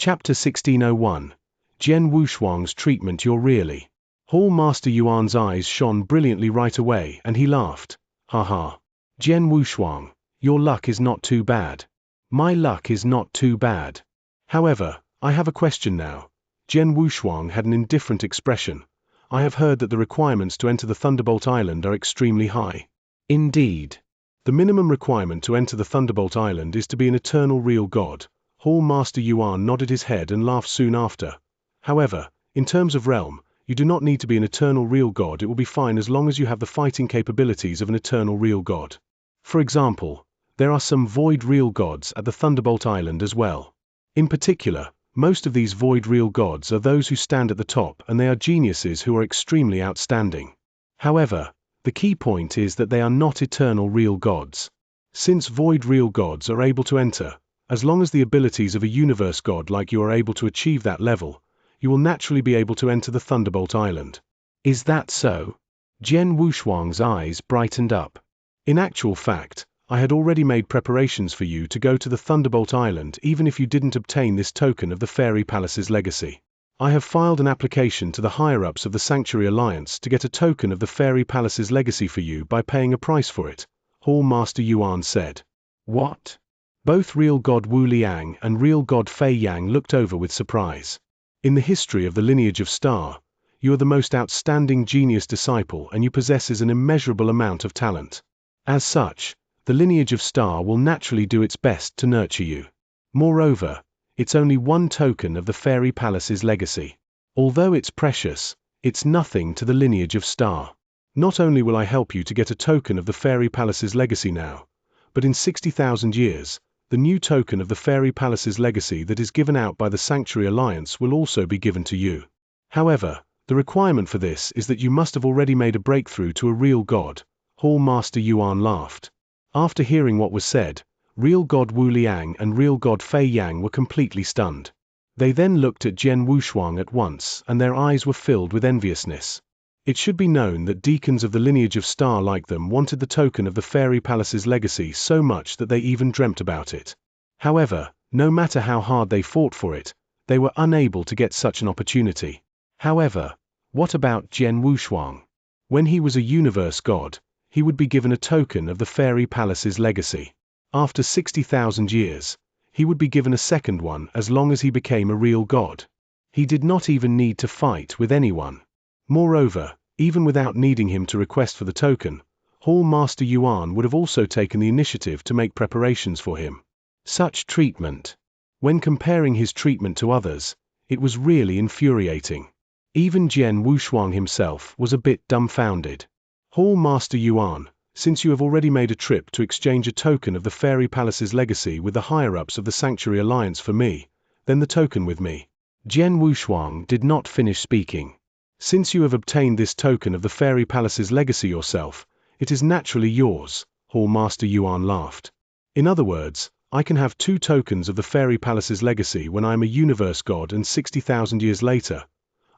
Chapter 1601. Jian Wushuang's treatment. You're really. Hall Master Yuan's eyes shone brilliantly right away, and he laughed. Ha ha. Jian Wushuang, your luck is not too bad. My luck is not too bad. However, I have a question now. Jian Wushuang had an indifferent expression. I have heard that the requirements to enter the Thunderbolt Island are extremely high. Indeed. The minimum requirement to enter the Thunderbolt Island is to be an eternal real god. Hall Master Yuan nodded his head and laughed soon after. However, in terms of realm, you do not need to be an eternal real god. It will be fine as long as you have the fighting capabilities of an eternal real god. For example, there are some void real gods at the Thunderbolt Island as well. In particular, most of these void real gods are those who stand at the top, and they are geniuses who are extremely outstanding. However, the key point is that they are not eternal real gods. Since void real gods are able to enter, as long as the abilities of a universe god like you are able to achieve that level, you will naturally be able to enter the Thunderbolt Island. Is that so? Jian Wushuang's eyes brightened up. In actual fact, I had already made preparations for you to go to the Thunderbolt Island even if you didn't obtain this token of the Fairy Palace's legacy. I have filed an application to the higher-ups of the Sanctuary Alliance to get a token of the Fairy Palace's legacy for you by paying a price for it, Hall Master Yuan said. What? Both real god Wu Liang and real god Fei Yang looked over with surprise. In the history of the lineage of Star, you are the most outstanding genius disciple and you possess an immeasurable amount of talent. As such, the lineage of Star will naturally do its best to nurture you. Moreover, it's only one token of the Fairy Palace's legacy. Although it's precious, it's nothing to the lineage of Star. Not only will I help you to get a token of the Fairy Palace's legacy now, but in 60,000 years, the new token of the Fairy Palace's legacy that is given out by the Sanctuary Alliance will also be given to you. However, the requirement for this is that you must have already made a breakthrough to a real god. Hall Master Yuan laughed. After hearing what was said, real god Wu Liang and real god Fei Yang were completely stunned. They then looked at Jian Wushuang at once, and their eyes were filled with enviousness. It should be known that deacons of the lineage of Star like them wanted the token of the Fairy Palace's legacy so much that they even dreamt about it. However, no matter how hard they fought for it, they were unable to get such an opportunity. However, what about Jian Wushuang? When he was a universe god, he would be given a token of the Fairy Palace's legacy. After 60,000 years, he would be given a second one as long as he became a real god. He did not even need to fight with anyone. Moreover, even without needing him to request for the token, Hall Master Yuan would have also taken the initiative to make preparations for him. Such treatment. When comparing his treatment to others, it was really infuriating. Even Jian Wushuang himself was a bit dumbfounded. Hall Master Yuan, since you have already made a trip to exchange a token of the Fairy Palace's legacy with the higher-ups of the Sanctuary Alliance for me, then the token with me. Jian Wushuang did not finish speaking. Since you have obtained this token of the Fairy Palace's legacy yourself, it is naturally yours, Hall Master Yuan laughed. In other words, I can have 2 tokens of the Fairy Palace's legacy when I am a universe god, and 60,000 years later,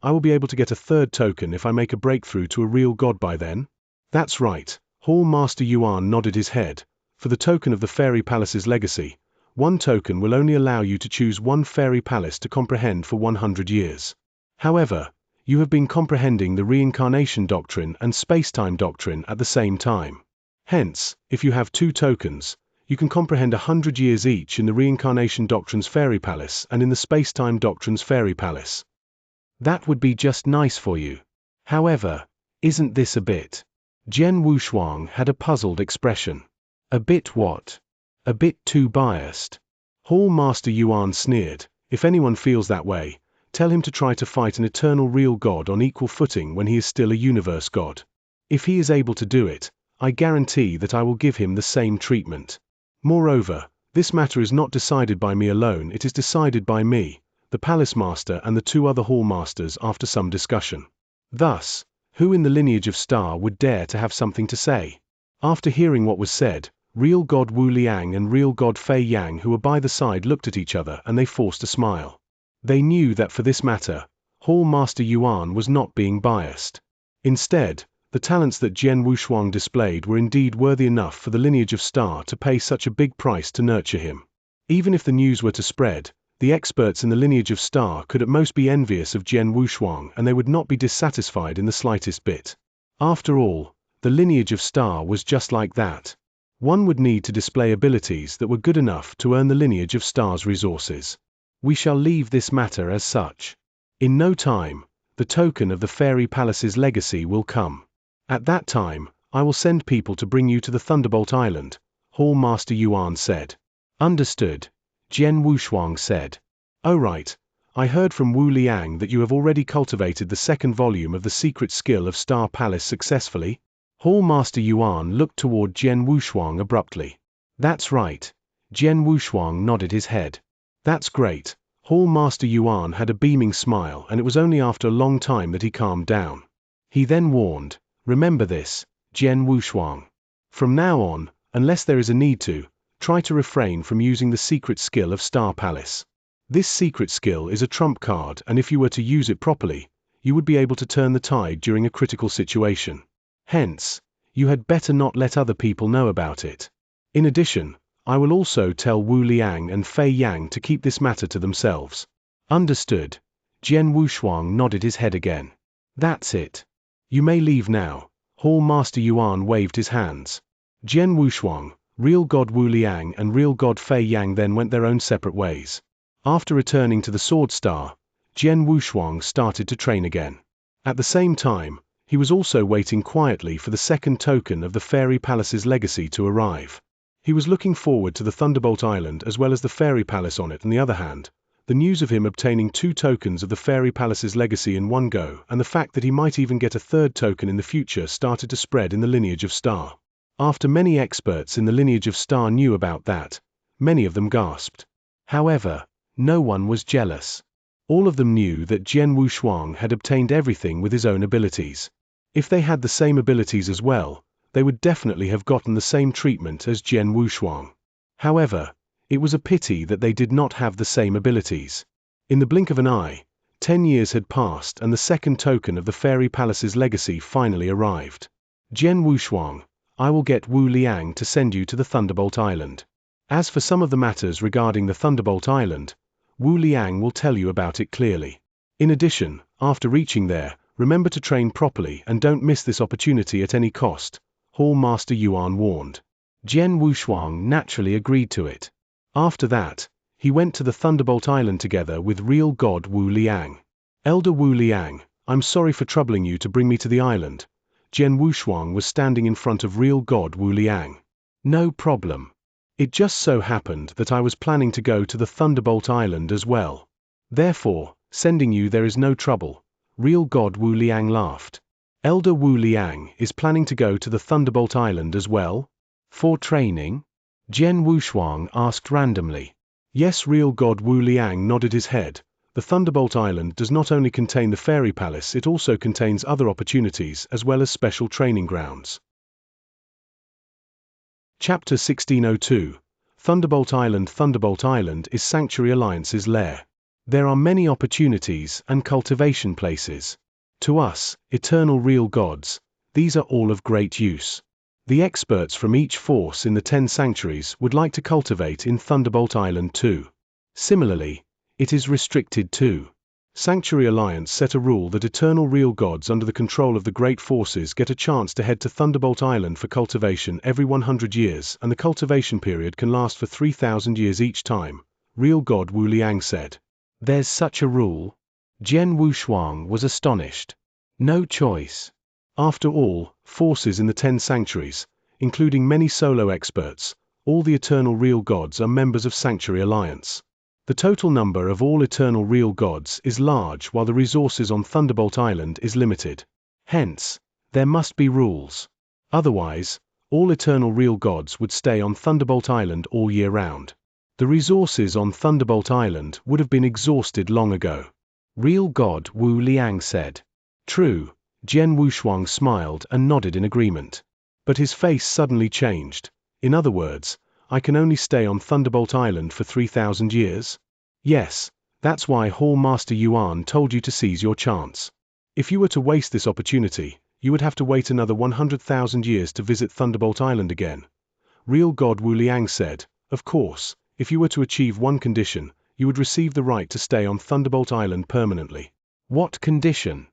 I will be able to get a 3rd token if I make a breakthrough to a real god by then? That's right, Hall Master Yuan nodded his head. For the token of the Fairy Palace's legacy, 1 token will only allow you to choose 1 fairy palace to comprehend for 100 years. However, you have been comprehending the reincarnation doctrine and space-time doctrine at the same time. Hence, if you have 2 tokens, you can comprehend 100 years each in the reincarnation doctrine's fairy palace and in the space-time doctrine's fairy palace. That would be just nice for you. However, isn't this a bit? Jian Wushuang had a puzzled expression. A bit what? A bit too biased. Hall Master Yuan sneered. If anyone feels that way, tell him to try to fight an eternal real god on equal footing when he is still a universe god. If he is able to do it, I guarantee that I will give him the same treatment. Moreover, this matter is not decided by me alone, it is decided by me, the Palace Master and the 2 other Hall Masters after some discussion. Thus, who in the lineage of Star would dare to have something to say? After hearing what was said, real god Wu Liang and real god Fei Yang who were by the side looked at each other and they forced a smile. They knew that for this matter, Hall Master Yuan was not being biased. Instead, the talents that Jian Wushuang displayed were indeed worthy enough for the lineage of Star to pay such a big price to nurture him. Even if the news were to spread, The experts in the lineage of Star could at most be envious of Jian Wushuang, and they would not be dissatisfied in the slightest bit. After all, the lineage of Star was just like that. One would need to display abilities that were good enough to earn the lineage of Star's resources. We shall leave this matter as such. In no time, the token of the Fairy Palace's legacy will come. At that time, I will send people to bring you to the Thunderbolt Island, Hall Master Yuan said. Understood, Jian Wushuang said. Oh right, I heard from Wu Liang that you have already cultivated the second volume of the secret skill of Star Palace successfully. Hall Master Yuan looked toward Jian Wushuang abruptly. That's right. Jian Wushuang nodded his head. That's great. Hall Master Yuan had a beaming smile, and it was only after a long time that he calmed down. He then warned, remember this, Jian Wushuang. From now on, unless there is a need to, try to refrain from using the secret skill of Star Palace. This secret skill is a trump card, and if you were to use it properly, you would be able to turn the tide during a critical situation. Hence, you had better not let other people know about it. In addition, I will also tell Wu Liang and Fei Yang to keep this matter to themselves. Understood. Jian Wushuang nodded his head again. That's it. You may leave now. Hall Master Yuan waved his hands. Jian Wushuang, Real God Wu Liang and Real God Fei Yang then went their own separate ways. After returning to the Sword Star, Jian Wushuang started to train again. At the same time, he was also waiting quietly for the second token of the Fairy Palace's legacy to arrive. He was looking forward to the Thunderbolt Island as well as the Fairy Palace on it. On the other hand, the news of him obtaining 2 tokens of the Fairy Palace's legacy in one go, and the fact that he might even get a third token in the future, started to spread in the lineage of Star. After many experts in the lineage of Star knew about that, many of them gasped. However, no one was jealous. All of them knew that Jian Wushuang had obtained everything with his own abilities. If they had the same abilities as well, they would definitely have gotten the same treatment as Jian Wushuang. However, it was a pity that they did not have the same abilities. In the blink of an eye, 10 years had passed and the second token of the Fairy Palace's legacy finally arrived. Jian Wushuang, I will get Wu Liang to send you to the Thunderbolt Island. As for some of the matters regarding the Thunderbolt Island, Wu Liang will tell you about it clearly. In addition, after reaching there, remember to train properly and don't miss this opportunity at any cost, Hall Master Yuan warned. Jian Wushuang naturally agreed to it. After that, he went to the Thunderbolt Island together with Real God Wu Liang. Elder Wu Liang, I'm sorry for troubling you to bring me to the island. Jian Wushuang was standing in front of Real God Wu Liang. No problem. It just so happened that I was planning to go to the Thunderbolt Island as well. Therefore, sending you there is no trouble. Real God Wu Liang laughed. Elder Wu Liang is planning to go to the Thunderbolt Island as well? For training? Jian Wushuang asked randomly. Yes, Real God Wu Liang nodded his head. The Thunderbolt Island does not only contain the Fairy Palace, it also contains other opportunities as well as special training grounds. Chapter 1602. Thunderbolt Island. Thunderbolt Island is Sanctuary Alliance's lair. There are many opportunities and cultivation places. To us, eternal real gods, these are all of great use. The experts from each force in the 10 sanctuaries would like to cultivate in Thunderbolt Island too. Similarly, it is restricted too. Sanctuary Alliance set a rule that eternal real gods under the control of the great forces get a chance to head to Thunderbolt Island for cultivation every 100 years, and the cultivation period can last for 3,000 years each time, Real God Wu Liang said. There's such a rule? Jian Wushuang was astonished. No choice. After all, forces in the 10 sanctuaries, including many solo experts, all the eternal real gods are members of Sanctuary Alliance. The total number of all eternal real gods is large while the resources on Thunderbolt Island is limited. Hence, there must be rules. Otherwise, all eternal real gods would stay on Thunderbolt Island all year round. The resources on Thunderbolt Island would have been exhausted long ago. Real God Wu Liang said. True, Jian Wushuang smiled and nodded in agreement. But his face suddenly changed. In other words, I can only stay on Thunderbolt Island for 3,000 years? Yes, that's why Hall Master Yuan told you to seize your chance. If you were to waste this opportunity, you would have to wait another 100,000 years to visit Thunderbolt Island again. Real God Wu Liang said, of course, if you were to achieve one condition, you would receive the right to stay on Thunderbolt Island permanently. What condition?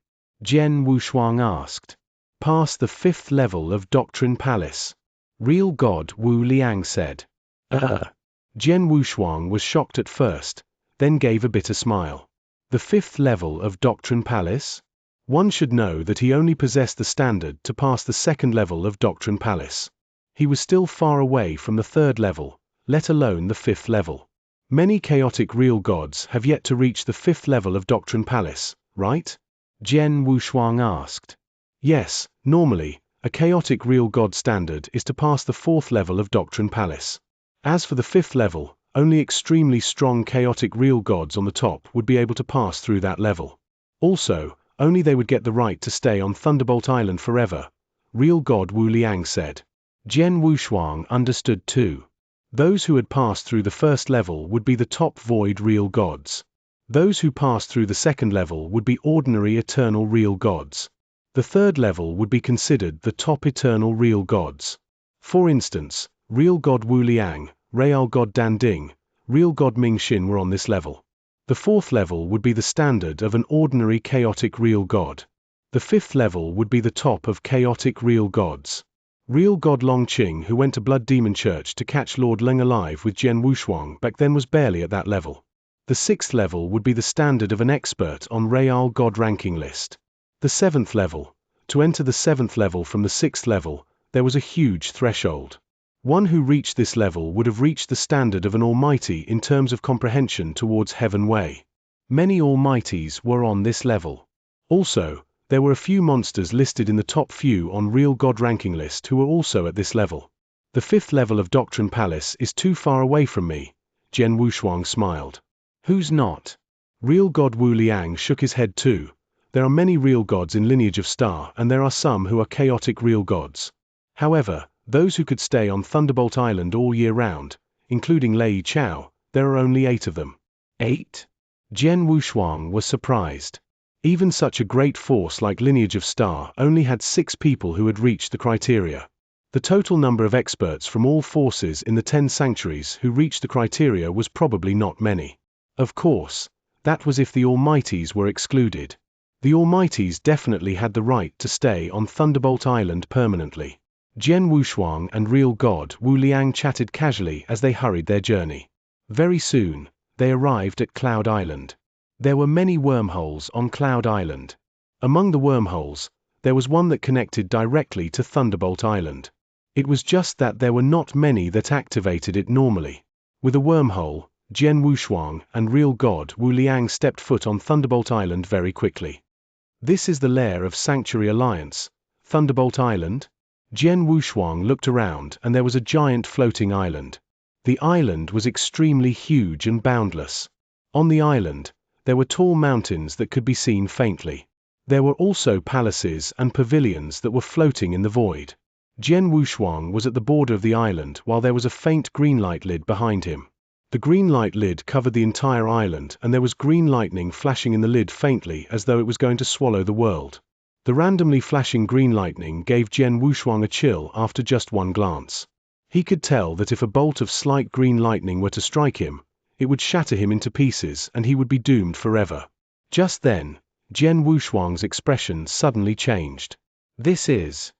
Jian Wushuang asked. Pass the 5th level of Doctrine Palace. Real God Wu Liang said. Jian Wushuang was shocked at first, then gave a bitter smile. The 5th level of Doctrine Palace? One should know that he only possessed the standard to pass the 2nd level of Doctrine Palace. He was still far away from the 3rd level, let alone the 5th level. Many chaotic real gods have yet to reach the 5th level of Doctrine Palace, right? Jian Wushuang asked. Yes, normally, a chaotic real god standard is to pass the 4th level of Doctrine Palace. As for the 5th level, only extremely strong chaotic real gods on the top would be able to pass through that level. Also, only they would get the right to stay on Thunderbolt Island forever, Real God Wu Liang said. Jian Wushuang understood too. Those who had passed through the 1st level would be the top void real gods. Those who passed through the 2nd level would be ordinary eternal real gods. The 3rd level would be considered the top eternal real gods. For instance, Real God Wu Liang, Real God Dan Ding, Real God Ming Xin were on this level. The 4th level would be the standard of an ordinary chaotic real god. The 5th level would be the top of chaotic real gods. Real God Long Qing, who went to Blood Demon Church to catch Lord Leng alive with Jian Wushuang back then, was barely at that level. The 6th level would be the standard of an expert on Real God ranking list. The 7th level. To enter the 7th level from the 6th level, there was a huge threshold. One who reached this level would have reached the standard of an almighty in terms of comprehension towards Heaven Way. Many almighties were on this level. Also, there were a few monsters listed in the top few on Real God ranking list who were also at this level. The 5th level of Doctrine Palace is too far away from me, Jian Wushuang smiled. Who's not? Real God Wu Liang shook his head too. There are many real gods in Lineage of Star, and there are some who are chaotic real gods. However, those who could stay on Thunderbolt Island all year round, including Lei Chao, there are only 8 of them. 8? Jian Wushuang was surprised. Even such a great force like Lineage of Star only had 6 people who had reached the criteria. The total number of experts from all forces in the 10 sanctuaries who reached the criteria was probably not many. Of course, that was if the Almighties were excluded. The Almighties definitely had the right to stay on Thunderbolt Island permanently. Jian Wushuang and Real God Wu Liang chatted casually as they hurried their journey. Very soon, they arrived at Cloud Island. There were many wormholes on Cloud Island. Among the wormholes, there was one that connected directly to Thunderbolt Island. It was just that there were not many that activated it normally. With a wormhole, Jian Wushuang and Real God Wu Liang stepped foot on Thunderbolt Island very quickly. This is the lair of Sanctuary Alliance, Thunderbolt Island? Jian Wushuang looked around and there was a giant floating island. The island was extremely huge and boundless. On the island, there were tall mountains that could be seen faintly. There were also palaces and pavilions that were floating in the void. Jian Wushuang was at the border of the island while there was a faint green light lid behind him. The green light lid covered the entire island and there was green lightning flashing in the lid faintly as though it was going to swallow the world. The randomly flashing green lightning gave Jian Wushuang a chill after just one glance. He could tell that if a bolt of slight green lightning were to strike him, it would shatter him into pieces and he would be doomed forever. Just then, Jian Wushuang's expression suddenly changed. This is...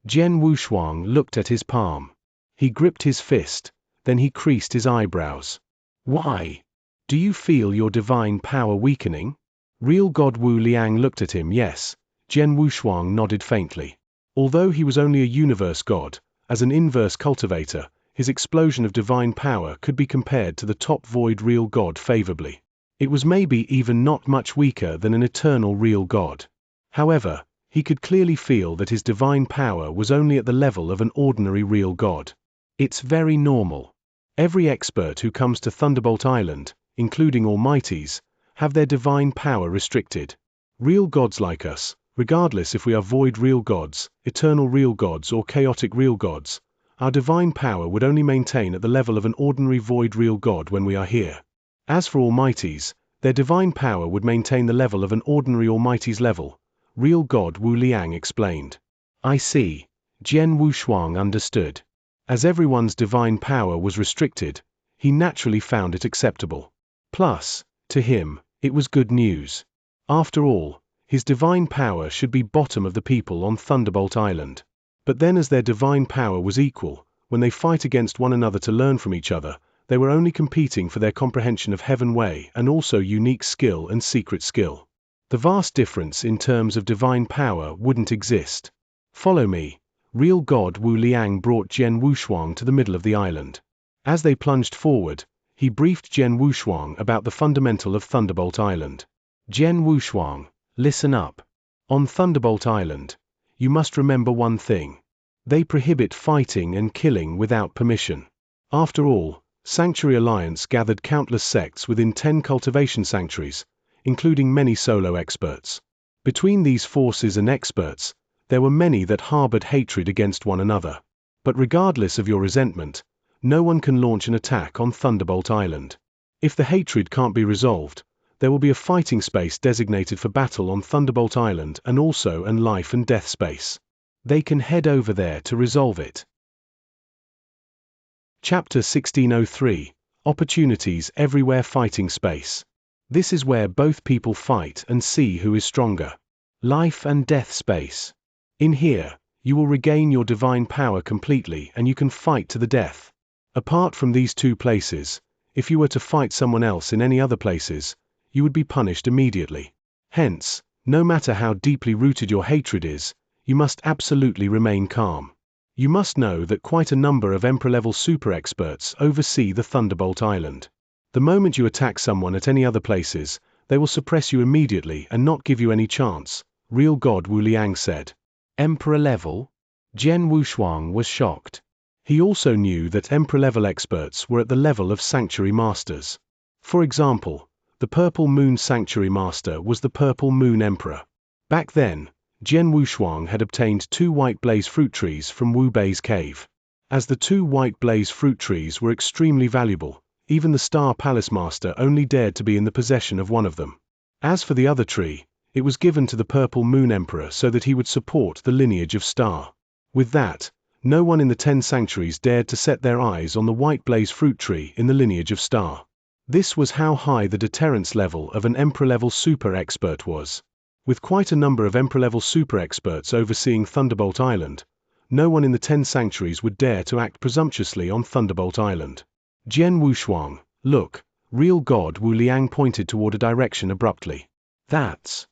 Jian Wushuang looked at his palm. He gripped his fist, then he creased his eyebrows. Why? Do you feel your divine power weakening? Real God Wu Liang looked at him. Yes. Jian Wushuang nodded faintly. Although he was only a universe god, as an inverse cultivator, his explosion of divine power could be compared to the top void real god favorably. It was maybe even not much weaker than an eternal real god. However, he could clearly feel that his divine power was only at the level of an ordinary real god. It's very normal. Every expert who comes to Thunderbolt Island, including Almighties, have their divine power restricted. Real gods like us, regardless if we are void real gods, eternal real gods or chaotic real gods, our divine power would only maintain at the level of an ordinary void real god when we are here. As for Almighties, their divine power would maintain the level of an ordinary Almighty's level, Real God Wu Liang explained. I see. Jian Wushuang understood. As everyone's divine power was restricted, he naturally found it acceptable. Plus, to him, it was good news. After all, his divine power should be bottom of the people on Thunderbolt Island. But then as their divine power was equal, when they fight against one another to learn from each other, they were only competing for their comprehension of Heaven Way and also unique skill and secret skill. The vast difference in terms of divine power wouldn't exist. Follow me. Real God Wu Liang brought Jian Wushuang to the middle of the island. As they plunged forward, he briefed Jian Wushuang about the fundamental of Thunderbolt Island. Jian Wushuang, listen up. On Thunderbolt Island, you must remember one thing. They prohibit fighting and killing without permission. After all, Sanctuary Alliance gathered countless sects within 10 cultivation sanctuaries, including many solo experts. Between these forces and experts, there were many that harbored hatred against one another. But regardless of your resentment, no one can launch an attack on Thunderbolt Island. If the hatred can't be resolved, there will be a fighting space designated for battle on Thunderbolt Island and also an life and death space. They can head over there to resolve it. Chapter 1603, Opportunities Everywhere Fighting Space. This is where both people fight and see who is stronger. Life and death space. In here, you will regain your divine power completely and you can fight to the death. Apart from these two places, if you were to fight someone else in any other places, you would be punished immediately. Hence, no matter how deeply rooted your hatred is, you must absolutely remain calm. You must know that quite a number of Emperor-level super experts oversee the Thunderbolt Island. The moment you attack someone at any other places, they will suppress you immediately and not give you any chance, Real God Wu Liang said. Emperor level? Jian Wushuang was shocked. He also knew that Emperor-level experts were at the level of Sanctuary Masters. For example, the Purple Moon Sanctuary Master was the Purple Moon Emperor. Back then, Jian Wushuang had obtained 2 white blaze fruit trees from Wu Bei's cave. As the 2 white blaze fruit trees were extremely valuable, even the Star Palace Master only dared to be in the possession of one of them. As for the other tree, it was given to the Purple Moon Emperor so that he would support the lineage of Star. With that, no one in the 10 sanctuaries dared to set their eyes on the white blaze fruit tree in the lineage of Star. This was how high the deterrence level of an Emperor-level super expert was. With quite a number of Emperor-level super experts overseeing Thunderbolt Island, no one in the 10 sanctuaries would dare to act presumptuously on Thunderbolt Island. Jian Wushuang, look, Real God Wu Liang pointed toward a direction abruptly. That's...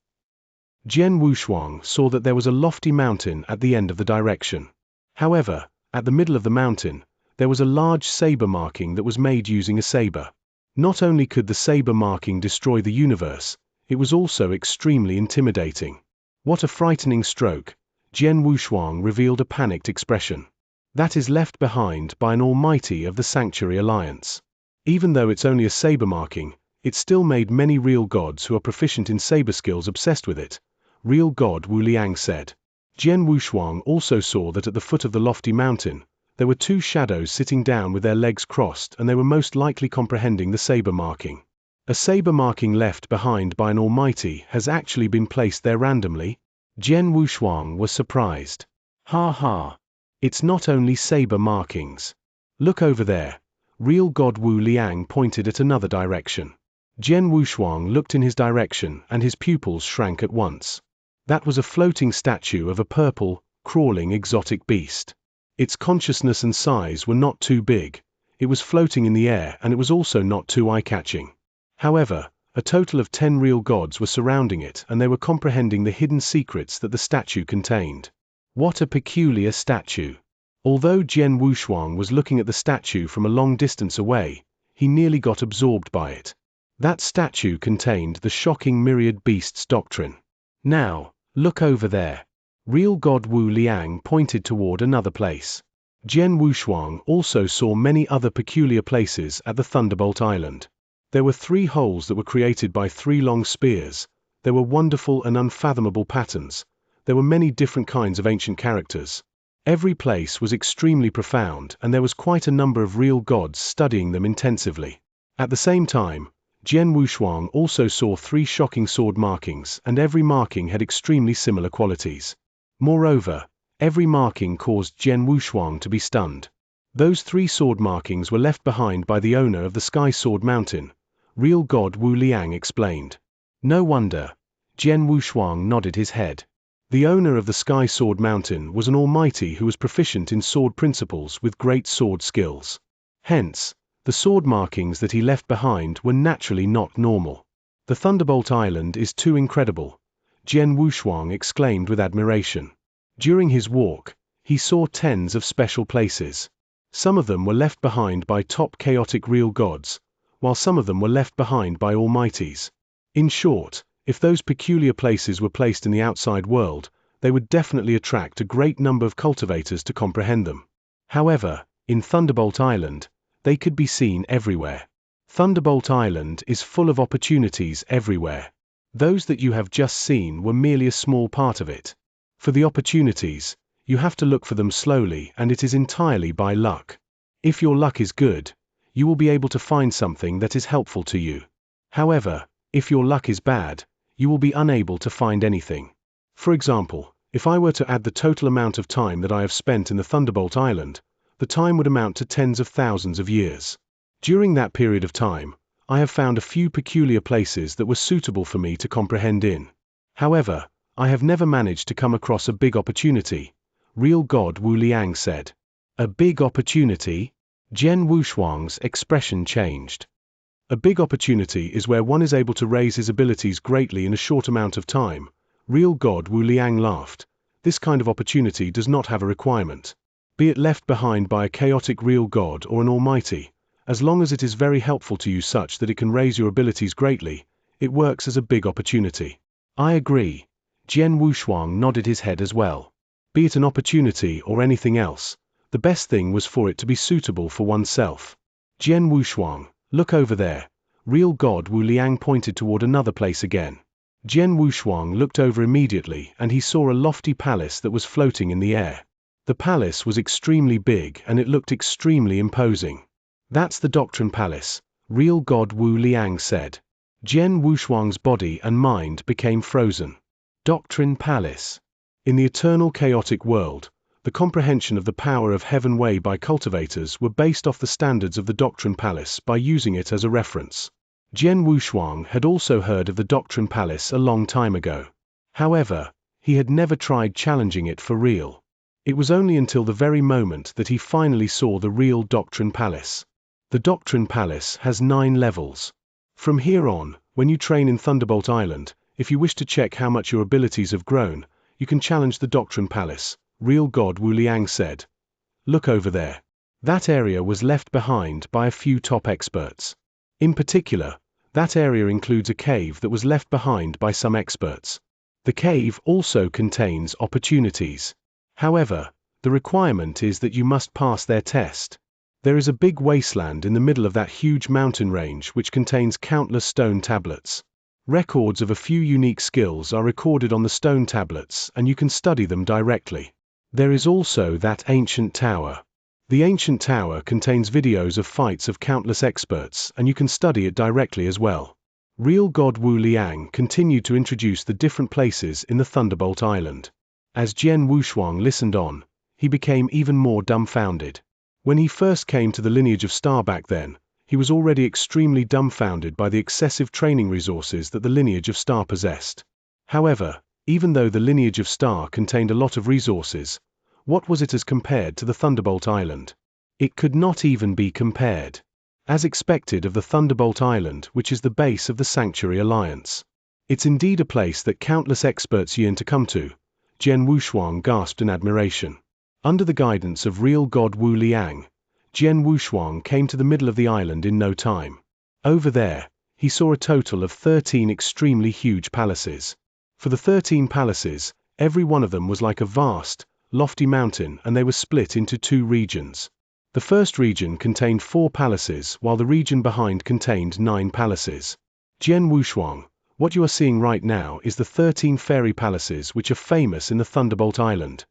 Jian Wushuang saw that there was a lofty mountain at the end of the direction. However, at the middle of the mountain, there was a large saber marking that was made using a saber. Not only could the saber marking destroy the universe, it was also extremely intimidating. What a frightening stroke! Jian Wushuang revealed a panicked expression. That is left behind by an almighty of the Sanctuary Alliance. Even though it's only a saber marking, it still made many real gods who are proficient in saber skills obsessed with it, Real God Wu Liang said. Jian Wushuang also saw that at the foot of the lofty mountain, there were 2 shadows sitting down with their legs crossed and they were most likely comprehending the saber marking. A saber marking left behind by an almighty has actually been placed there randomly? Jian Wushuang was surprised. Ha ha. It's not only saber markings. Look over there. Real God Wu Liang pointed at another direction. Jian Wushuang looked in his direction and his pupils shrank at once. That was a floating statue of a purple, crawling exotic beast. Its consciousness and size were not too big, it was floating in the air and it was also not too eye-catching. However, a total of 10 real gods were surrounding it and they were comprehending the hidden secrets that the statue contained. What a peculiar statue. Although Jian Wushuang was looking at the statue from a long distance away, he nearly got absorbed by it. That statue contained the shocking myriad beasts doctrine. Now, look over there. Real God Wu Liang pointed toward another place. Jian Wushuang also saw many other peculiar places at the Thunderbolt Island. There were 3 holes that were created by 3 long spears, there were wonderful and unfathomable patterns, there were many different kinds of ancient characters. Every place was extremely profound and there was quite a number of real gods studying them intensively. At the same time, Jian Wushuang also saw 3 shocking sword markings and every marking had extremely similar qualities. Moreover, every marking caused Jian Wushuang to be stunned. Those 3 sword markings were left behind by the owner of the Sky Sword Mountain, real god Wu Liang explained. No wonder. Jian Wushuang nodded his head. The owner of the Sky Sword Mountain was an almighty who was proficient in sword principles with great sword skills. Hence, the sword markings that he left behind were naturally not normal. The Thunderbolt Island is too incredible, Jian Wushuang exclaimed with admiration. During his walk, he saw tens of special places. Some of them were left behind by top chaotic real gods, while some of them were left behind by almighties. In short, if those peculiar places were placed in the outside world, they would definitely attract a great number of cultivators to comprehend them. However, in Thunderbolt Island, they could be seen everywhere. Thunderbolt Island is full of opportunities everywhere. Those that you have just seen were merely a small part of it. For the opportunities, you have to look for them slowly, and it is entirely by luck. If your luck is good, you will be able to find something that is helpful to you. However, if your luck is bad, you will be unable to find anything. For example, if I were to add the total amount of time that I have spent in the Thunderbolt Island, the time would amount to tens of thousands of years. During that period of time, I have found a few peculiar places that were suitable for me to comprehend in. However, I have never managed to come across a big opportunity, real god Wu Liang said. A big opportunity? Jian Wushuang's expression changed. A big opportunity is where one is able to raise his abilities greatly in a short amount of time. Real god Wu Liang laughed. This kind of opportunity does not have a requirement. Be it left behind by a chaotic real god or an almighty, as long as it is very helpful to you such that it can raise your abilities greatly, it works as a big opportunity. I agree. Jian Wushuang nodded his head as well. Be it an opportunity or anything else, the best thing was for it to be suitable for oneself. Jian Wushuang, look over there. Real god Wu Liang pointed toward another place again. Jian Wushuang looked over immediately and he saw a lofty palace that was floating in the air. The palace was extremely big and it looked extremely imposing. That's the Doctrine Palace, real god Wu Liang said. Jian Wushuang's body and mind became frozen. Doctrine Palace. In the eternal chaotic world, the comprehension of the power of Heaven Wei by cultivators were based off the standards of the Doctrine Palace by using it as a reference. Jian Wushuang had also heard of the Doctrine Palace a long time ago. However, he had never tried challenging it for real. It was only until the very moment that he finally saw the real Doctrine Palace. The Doctrine Palace has 9 levels. From here on, when you train in Thunderbolt Island, if you wish to check how much your abilities have grown, you can challenge the Doctrine Palace, real god Wu Liang said. Look over there. That area was left behind by a few top experts. In particular, that area includes a cave that was left behind by some experts. The cave also contains opportunities. However, the requirement is that you must pass their test. There is a big wasteland in the middle of that huge mountain range which contains countless stone tablets. Records of a few unique skills are recorded on the stone tablets and you can study them directly. There is also that ancient tower. The ancient tower contains videos of fights of countless experts and you can study it directly as well. Real god Wu Liang continued to introduce the different places in the Thunderbolt Island. As Jian Wushuang listened on, he became even more dumbfounded. When he first came to the lineage of Star back then, he was already extremely dumbfounded by the excessive training resources that the lineage of Star possessed. However, even though the lineage of Star contained a lot of resources, what was it as compared to the Thunderbolt Island? It could not even be compared. As expected of the Thunderbolt Island, which is the base of the Sanctuary Alliance. It's indeed a place that countless experts yearn to come to, Jian Wushuang gasped in admiration. Under the guidance of real god Wu Liang, Jian Wushuang came to the middle of the island in no time. Over there, he saw a total of 13 extremely huge palaces. For the 13 palaces, every one of them was like a vast, lofty mountain and they were split into 2 regions. The first region contained 4 palaces while the region behind contained 9 palaces. Jian Wushuang, what you are seeing right now is the 13 fairy palaces which are famous in the Thunderbolt Island.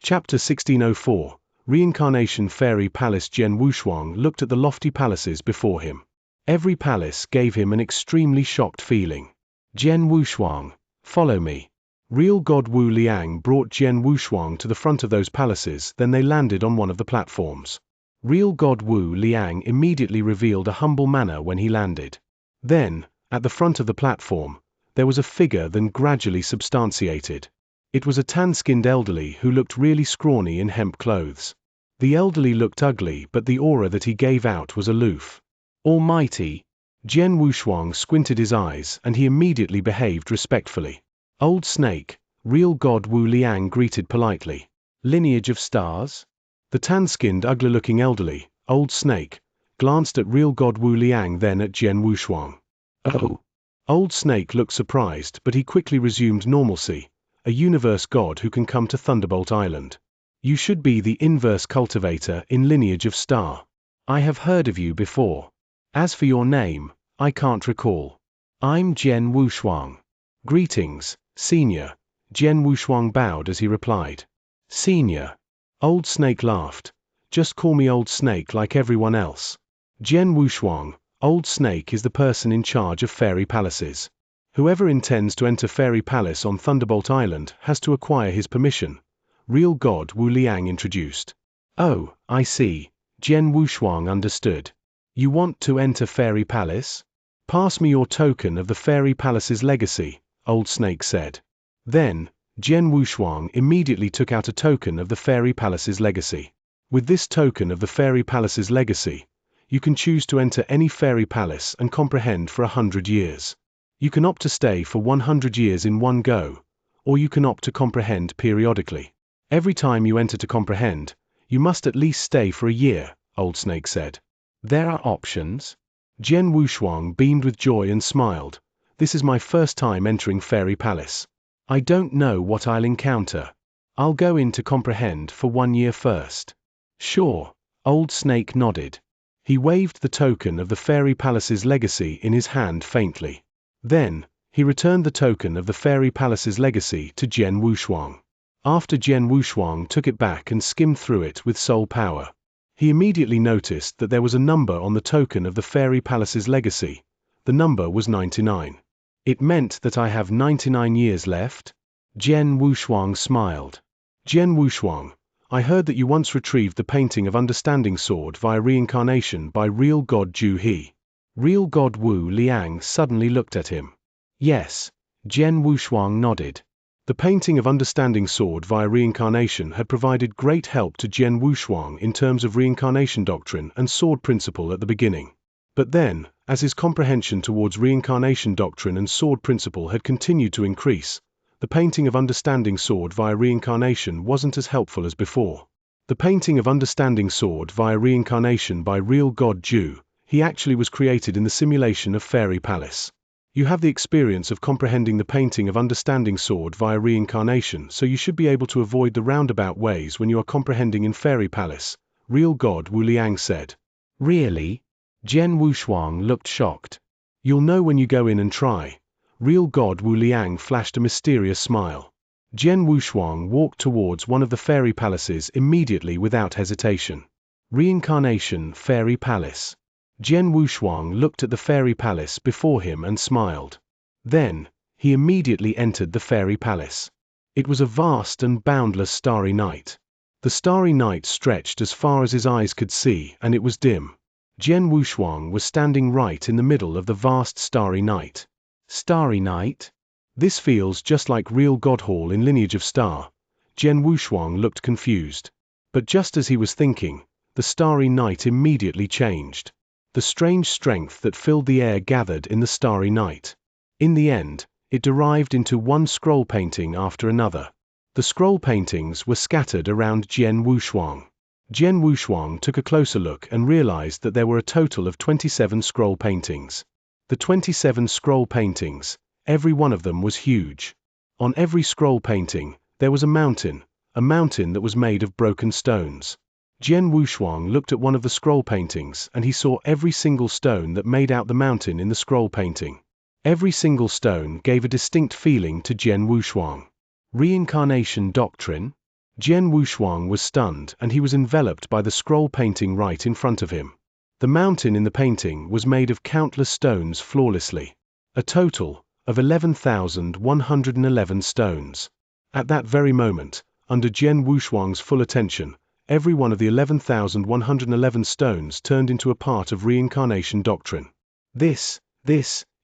Chapter 1604, Reincarnation Fairy Palace. Jian Wushuang looked at the lofty palaces before him. Every palace gave him an extremely shocked feeling. Jian Wushuang, follow me. Real god Wu Liang brought Jian Wushuang to the front of those palaces, then they landed on one of the platforms. Real God Wu Liang immediately revealed a humble manner when he landed. Then, at the front of the platform, there was a figure that gradually substantiated. It was a tan-skinned elderly who looked really scrawny in hemp clothes. The elderly looked ugly, but the aura that he gave out was aloof. Almighty! Jian Wushuang squinted his eyes and he immediately behaved respectfully. Old Snake, Real God Wu Liang greeted politely. Lineage of stars? The tan-skinned ugly-looking elderly, Old Snake, glanced at Real God Wu Liang then at Jian Wushuang. Oh! Old Snake looked surprised, but he quickly resumed normalcy. A universe god who can come to Thunderbolt Island. You should be the inverse cultivator in Lineage of Star. I have heard of you before. As for your name, I can't recall. I'm Jian Wushuang. Greetings, Senior. Jian Wushuang bowed as he replied. Senior. Old Snake laughed. Just call me Old Snake like everyone else. Jian Wushuang, Old Snake is the person in charge of fairy palaces. Whoever intends to enter Fairy Palace on Thunderbolt Island has to acquire his permission. Real God Wu Liang introduced. Oh, I see. Jian Wushuang understood. You want to enter Fairy Palace? Pass me your token of the Fairy Palace's legacy, Old Snake said. Then, Jian Wushuang immediately took out a token of the Fairy Palace's legacy. With this token of the Fairy Palace's legacy, you can choose to enter any Fairy Palace and comprehend for 100 years. You can opt to stay for 100 years in one go, or you can opt to comprehend periodically. Every time you enter to comprehend, you must at least stay for a year, Old Snake said. There are options? Jian Wushuang beamed with joy and smiled. This is my first time entering Fairy Palace. I don't know what I'll encounter. I'll go in to comprehend for 1 year first. Sure, Old Snake nodded. He waved the token of the Fairy Palace's legacy in his hand faintly. Then, he returned the token of the Fairy Palace's legacy to Jian Wushuang. After Jian Wushuang took it back and skimmed through it with soul power, he immediately noticed that there was a number on the token of the Fairy Palace's legacy. The number was 99. It meant that I have 99 years left? Jian Wushuang smiled. Jian Wushuang, I heard that you once retrieved the painting of Understanding Sword via reincarnation by Real God Ju He. Real God Wu Liang suddenly looked at him. Yes, Jian Wushuang nodded. The painting of Understanding Sword via reincarnation had provided great help to Jian Wushuang in terms of reincarnation doctrine and sword principle at the beginning. But then, as his comprehension towards reincarnation doctrine and sword principle had continued to increase, the painting of Understanding Sword via reincarnation wasn't as helpful as before. The painting of Understanding Sword via reincarnation by Real God Ju He actually was created in the simulation of Fairy Palace. You have the experience of comprehending the painting of Understanding Sword via reincarnation, so you should be able to avoid the roundabout ways when you are comprehending in Fairy Palace, Real God Wu Liang said. Really? Jian Wushuang looked shocked. You'll know when you go in and try. Real God Wu Liang flashed a mysterious smile. Jian Wushuang walked towards one of the Fairy Palaces immediately without hesitation. Reincarnation Fairy Palace. Jian Wushuang looked at the Fairy Palace before him and smiled. Then, he immediately entered the Fairy Palace. It was a vast and boundless starry night. The starry night stretched as far as his eyes could see, and it was dim. Jian Wushuang was standing right in the middle of the vast starry night. Starry night? This feels just like Real God Hall in Lineage of Star. Jian Wushuang looked confused. But just as he was thinking, the starry night immediately changed. The strange strength that filled the air gathered in the starry night. In the end, it derived into one scroll painting after another. The scroll paintings were scattered around Jian Wushuang. Jian Wushuang took a closer look and realized that there were a total of 27 scroll paintings. The 27 scroll paintings, every one of them was huge. On every scroll painting, there was a mountain that was made of broken stones. Jian Wushuang looked at one of the scroll paintings and he saw every single stone that made out the mountain in the scroll painting. Every single stone gave a distinct feeling to Jian Wushuang. Reincarnation doctrine? Jian Wushuang was stunned and he was enveloped by the scroll painting right in front of him. The mountain in the painting was made of countless stones flawlessly. A total of 11,111 stones. At that very moment, under Jian Wushuang's full attention, every one of the 11,111 stones turned into a part of reincarnation doctrine. This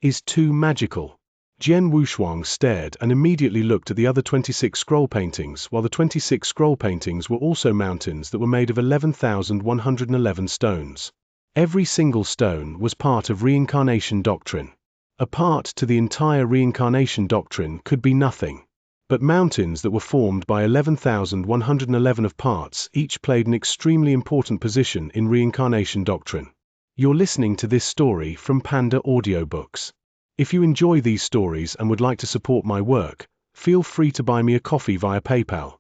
is too magical. Jian Wushuang stared and immediately looked at the other 26 scroll paintings, while the 26 scroll paintings were also mountains that were made of 11,111 stones. Every single stone was part of reincarnation doctrine. A part to the entire reincarnation doctrine could be nothing. But mountains that were formed by 11,111 of parts each played an extremely important position in reincarnation doctrine. You're listening to this story from PandaAudioBooks. If you enjoy these stories and would like to support my work, feel free to buy me a coffee via PayPal.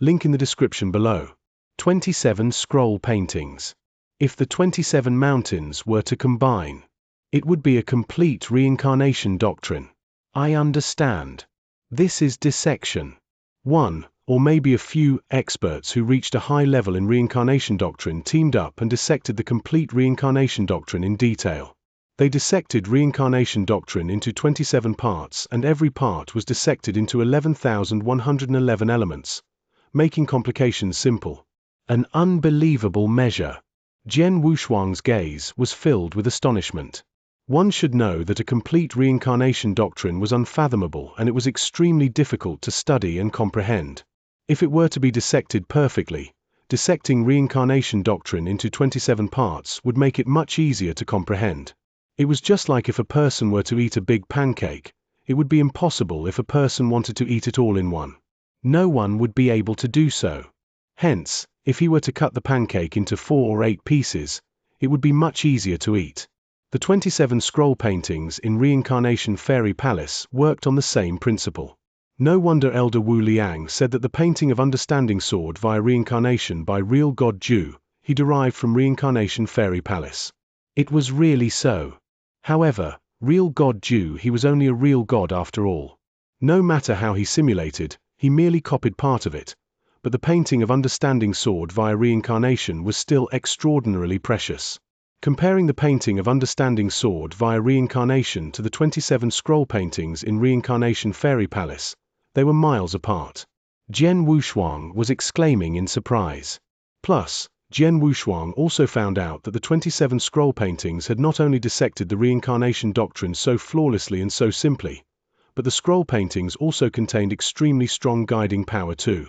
Link in the description below. 27 scroll paintings. If the 27 mountains were to combine, it would be a complete reincarnation doctrine. I understand. This is dissection. One, or maybe a few, experts who reached a high level in reincarnation doctrine teamed up and dissected the complete reincarnation doctrine in detail. They dissected reincarnation doctrine into 27 parts, and every part was dissected into 11,111 elements, making complications simple. An unbelievable measure. Jian Wushuang's gaze was filled with astonishment. One should know that a complete reincarnation doctrine was unfathomable, and it was extremely difficult to study and comprehend. If it were to be dissected perfectly, dissecting reincarnation doctrine into 27 parts would make it much easier to comprehend. It was just like if a person were to eat a big pancake, it would be impossible if a person wanted to eat it all in one. No one would be able to do so. Hence, if he were to cut the pancake into 4 or 8 pieces, it would be much easier to eat. The 27 scroll paintings in Reincarnation Fairy Palace worked on the same principle. No wonder Elder Wu Liang said that the painting of Understanding Sword via reincarnation by real God Ju, he derived from Reincarnation Fairy Palace. It was really so. However, real God Ju, he was only a real god after all. No matter how he simulated, he merely copied part of it, but the painting of Understanding Sword via reincarnation was still extraordinarily precious. Comparing the painting of Understanding Sword via reincarnation to the 27 scroll paintings in Reincarnation Fairy Palace, they were miles apart. Jian Wushuang was exclaiming in surprise. Plus, Jian Wushuang also found out that the 27 scroll paintings had not only dissected the reincarnation doctrine so flawlessly and so simply, but the scroll paintings also contained extremely strong guiding power too.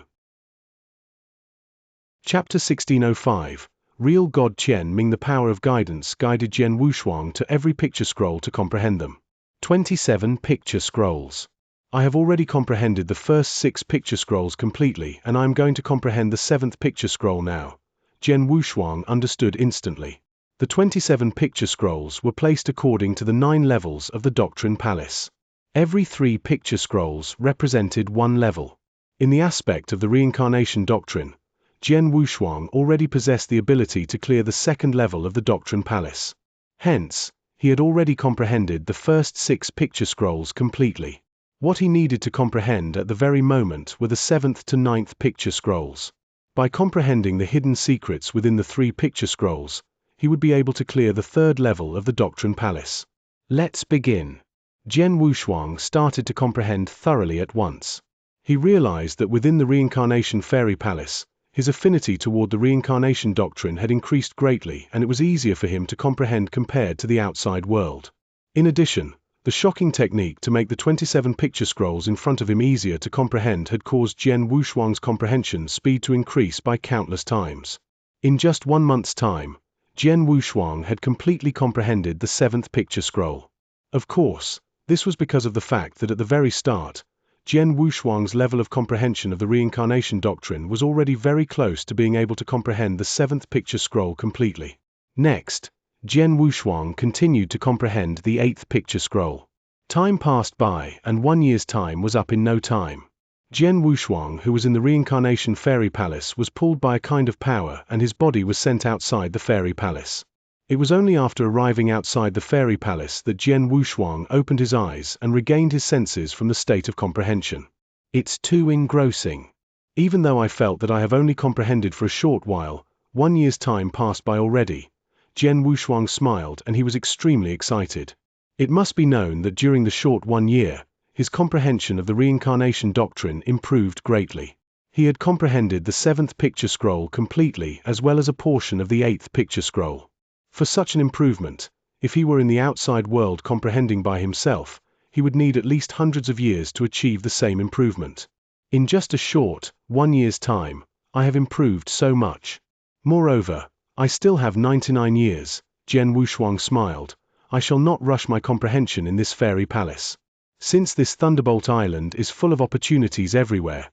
Chapter 1605. Real God Qian Ming. The power of guidance guided Jian Wushuang to every picture scroll to comprehend them. 27 picture scrolls. I have already comprehended the first 6 picture scrolls completely, and I am going to comprehend the 7th picture scroll now. Jian Wushuang understood instantly. The 27 picture scrolls were placed according to the 9 levels of the Doctrine Palace. Every 3 picture scrolls represented 1 level. In the aspect of the reincarnation doctrine, Jian Wushuang already possessed the ability to clear the 2nd level of the Doctrine Palace. Hence, he had already comprehended the first 6 picture scrolls completely. What he needed to comprehend at the very moment were the 7th to 9th picture scrolls. By comprehending the hidden secrets within the 3 picture scrolls, he would be able to clear the 3rd level of the Doctrine Palace. Let's begin. Jian Wushuang started to comprehend thoroughly at once. He realized that within the Reincarnation Fairy Palace, his affinity toward the reincarnation doctrine had increased greatly, and it was easier for him to comprehend compared to the outside world. In addition, the shocking technique to make the 27 picture scrolls in front of him easier to comprehend had caused Jian Wushuang's comprehension speed to increase by countless times. In just 1 month's time, Jian Wushuang had completely comprehended the 7th picture scroll. Of course, this was because of the fact that at the very start, Jian Wushuang's level of comprehension of the reincarnation doctrine was already very close to being able to comprehend the 7th picture scroll completely. Next, Jian Wushuang continued to comprehend the 8th picture scroll. Time passed by, and 1 year's time was up in no time. Jian Wushuang, who was in the Reincarnation Fairy Palace, was pulled by a kind of power, and his body was sent outside the Fairy Palace. It was only after arriving outside the Fairy Palace that Jian Wushuang opened his eyes and regained his senses from the state of comprehension. It's too engrossing. Even though I felt that I have only comprehended for a short while, 1 year's time passed by already. Jian Wushuang smiled, and he was extremely excited. It must be known that during the short 1 year, his comprehension of the reincarnation doctrine improved greatly. He had comprehended the 7th picture scroll completely as well as a portion of the 8th picture scroll. For such an improvement, if he were in the outside world comprehending by himself, he would need at least hundreds of years to achieve the same improvement. In just a short, 1 year's time, I have improved so much. Moreover, I still have 99 years, Jian Wushuang smiled. I shall not rush my comprehension in this fairy palace. Since this Thunderbolt Island is full of opportunities everywhere,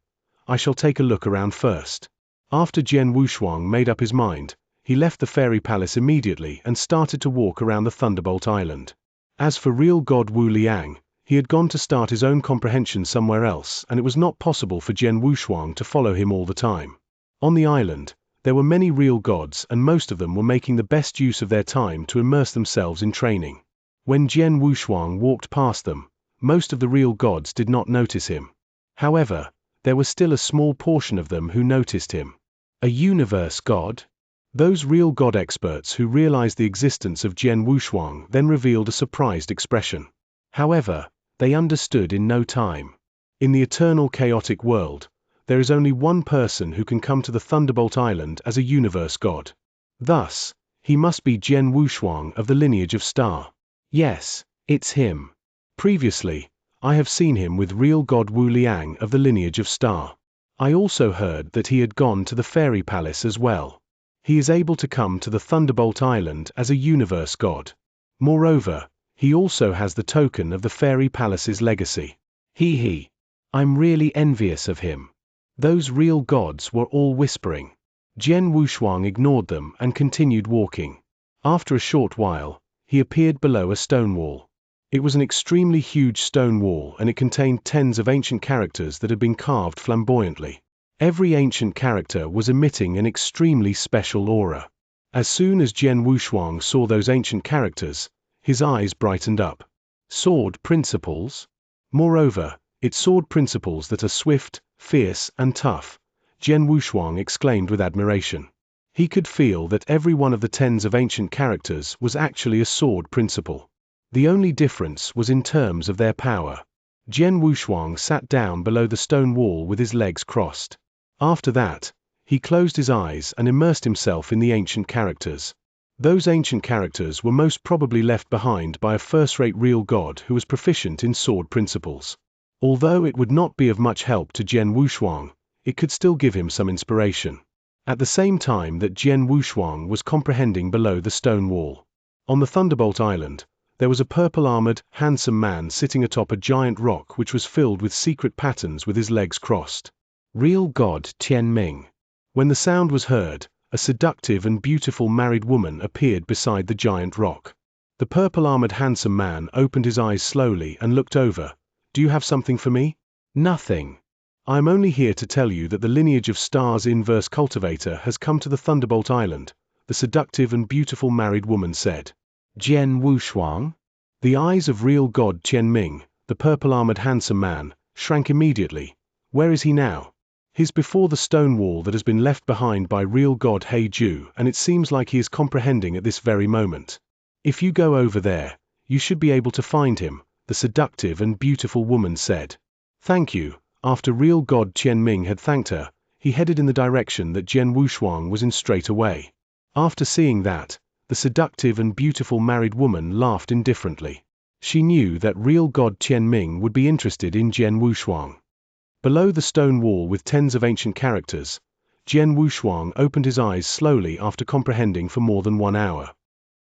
I shall take a look around first. After Jian Wushuang made up his mind, he left the fairy palace immediately and started to walk around the Thunderbolt Island. As for real God Wu Liang, he had gone to start his own comprehension somewhere else, and it was not possible for Jian Wushuang to follow him all the time. On the island, there were many real gods, and most of them were making the best use of their time to immerse themselves in training. When Jian Wushuang walked past them, most of the real gods did not notice him. However, there was still a small portion of them who noticed him. A universe god? Those real god experts who realized the existence of Jian Wushuang then revealed a surprised expression. However, they understood in no time. In the eternal chaotic world, there is only one person who can come to the Thunderbolt Island as a universe god. Thus, he must be Jian Wushuang of the lineage of Star. Yes, it's him. Previously, I have seen him with real god Wu Liang of the lineage of Star. I also heard that he had gone to the fairy palace as well. He is able to come to the Thunderbolt Island as a universe god. Moreover, he also has the token of the fairy palace's legacy. He. I'm really envious of him. Those real gods were all whispering. Jian Wushuang ignored them and continued walking. After a short while, he appeared below a stone wall. It was an extremely huge stone wall, and it contained tens of ancient characters that had been carved flamboyantly. Every ancient character was emitting an extremely special aura. As soon as Jian Wushuang saw those ancient characters, his eyes brightened up. Sword principles? Moreover, it's sword principles that are swift, fierce, and tough, Jian Wushuang exclaimed with admiration. He could feel that every one of the tens of ancient characters was actually a sword principle. The only difference was in terms of their power. Jian Wushuang sat down below the stone wall with his legs crossed. After that, he closed his eyes and immersed himself in the ancient characters. Those ancient characters were most probably left behind by a first-rate real god who was proficient in sword principles. Although it would not be of much help to Jian Wushuang, it could still give him some inspiration. At the same time that Jian Wushuang was comprehending below the stone wall, on the Thunderbolt Island, there was a purple-armored, handsome man sitting atop a giant rock which was filled with secret patterns with his legs crossed. Real god Tian Ming. When the sound was heard, a seductive and beautiful married woman appeared beside the giant rock. The purple-armored handsome man opened his eyes slowly and looked over. Do you have something for me? Nothing. I am only here to tell you that the lineage of Star's inverse cultivator has come to the Thunderbolt Island, the seductive and beautiful married woman said. Jian Wushuang? The eyes of real god Tian Ming, the purple-armored handsome man, shrank immediately. Where is he now? He's before the stone wall that has been left behind by real god He Ju, and it seems like he is comprehending at this very moment. If you go over there, you should be able to find him, the seductive and beautiful woman said. Thank you. After real god Tian Ming had thanked her, he headed in the direction that Jian Wushuang was in straight away. After seeing that, the seductive and beautiful married woman laughed indifferently. She knew that real god Tian Ming would be interested in Jian Wushuang. Below the stone wall with tens of ancient characters, Jian Wushuang opened his eyes slowly after comprehending for more than 1 hour.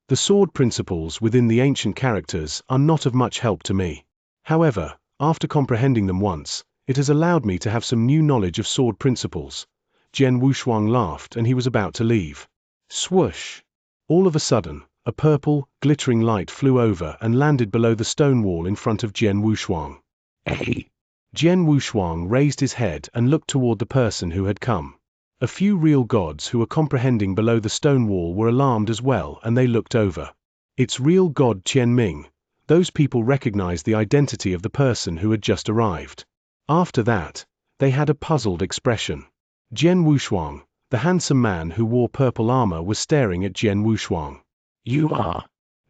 The sword principles within the ancient characters are not of much help to me. However, after comprehending them once, it has allowed me to have some new knowledge of sword principles. Jian Wushuang laughed and he was about to leave. Swoosh! All of a sudden, a purple, glittering light flew over and landed below the stone wall in front of Jian Wushuang. Hey! Jian Wushuang raised his head and looked toward the person who had come. A few real gods who were comprehending below the stone wall were alarmed as well, and they looked over. It's real god Tian Ming. Those people recognized the identity of the person who had just arrived. After that, they had a puzzled expression. Jian Wushuang, the handsome man who wore purple armor, was staring at Jian Wushuang. You are?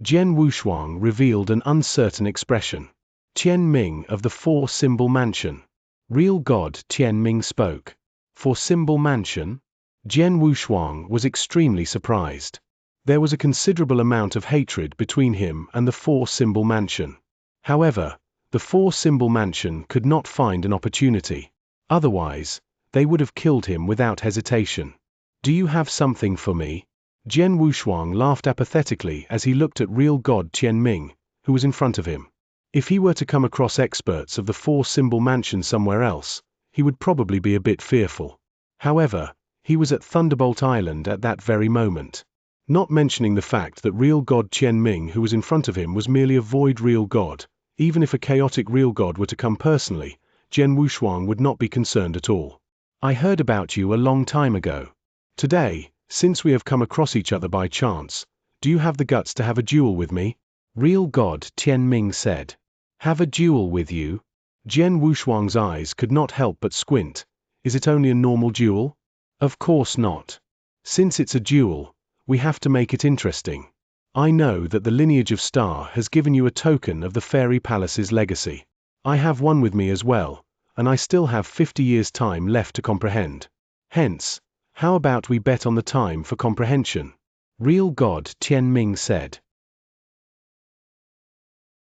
Jian Wushuang revealed an uncertain expression. Tian Ming of the 4-symbol mansion. Real god Tian Ming spoke. For Symbol Mansion? Jian Wushuang was extremely surprised. There was a considerable amount of hatred between him and the Four Symbol Mansion. However, the Four Symbol Mansion could not find an opportunity. Otherwise, they would have killed him without hesitation. Do you have something for me? Jian Wushuang laughed apathetically as he looked at real god Qian Ming, who was in front of him. If he were to come across experts of the Four Symbol Mansion somewhere else, he would probably be a bit fearful. However, he was at Thunderbolt Island at that very moment. Not mentioning the fact that real god Qian Ming who was in front of him was merely a void real god, even if a chaotic real god were to come personally, Jian Wushuang would not be concerned at all. I heard about you a long time ago. Today, since we have come across each other by chance, do you have the guts to have a duel with me? Real god Qian Ming said. Have a duel with you? Jian Wushuang's eyes could not help but squint. Is it only a normal duel? Of course not. Since it's a duel, we have to make it interesting. I know that the lineage of Star has given you a token of the Fairy Palace's legacy. I have one with me as well, and I still have 50 years' time left to comprehend. Hence, how about we bet on the time for comprehension? Real god Qian Ming said.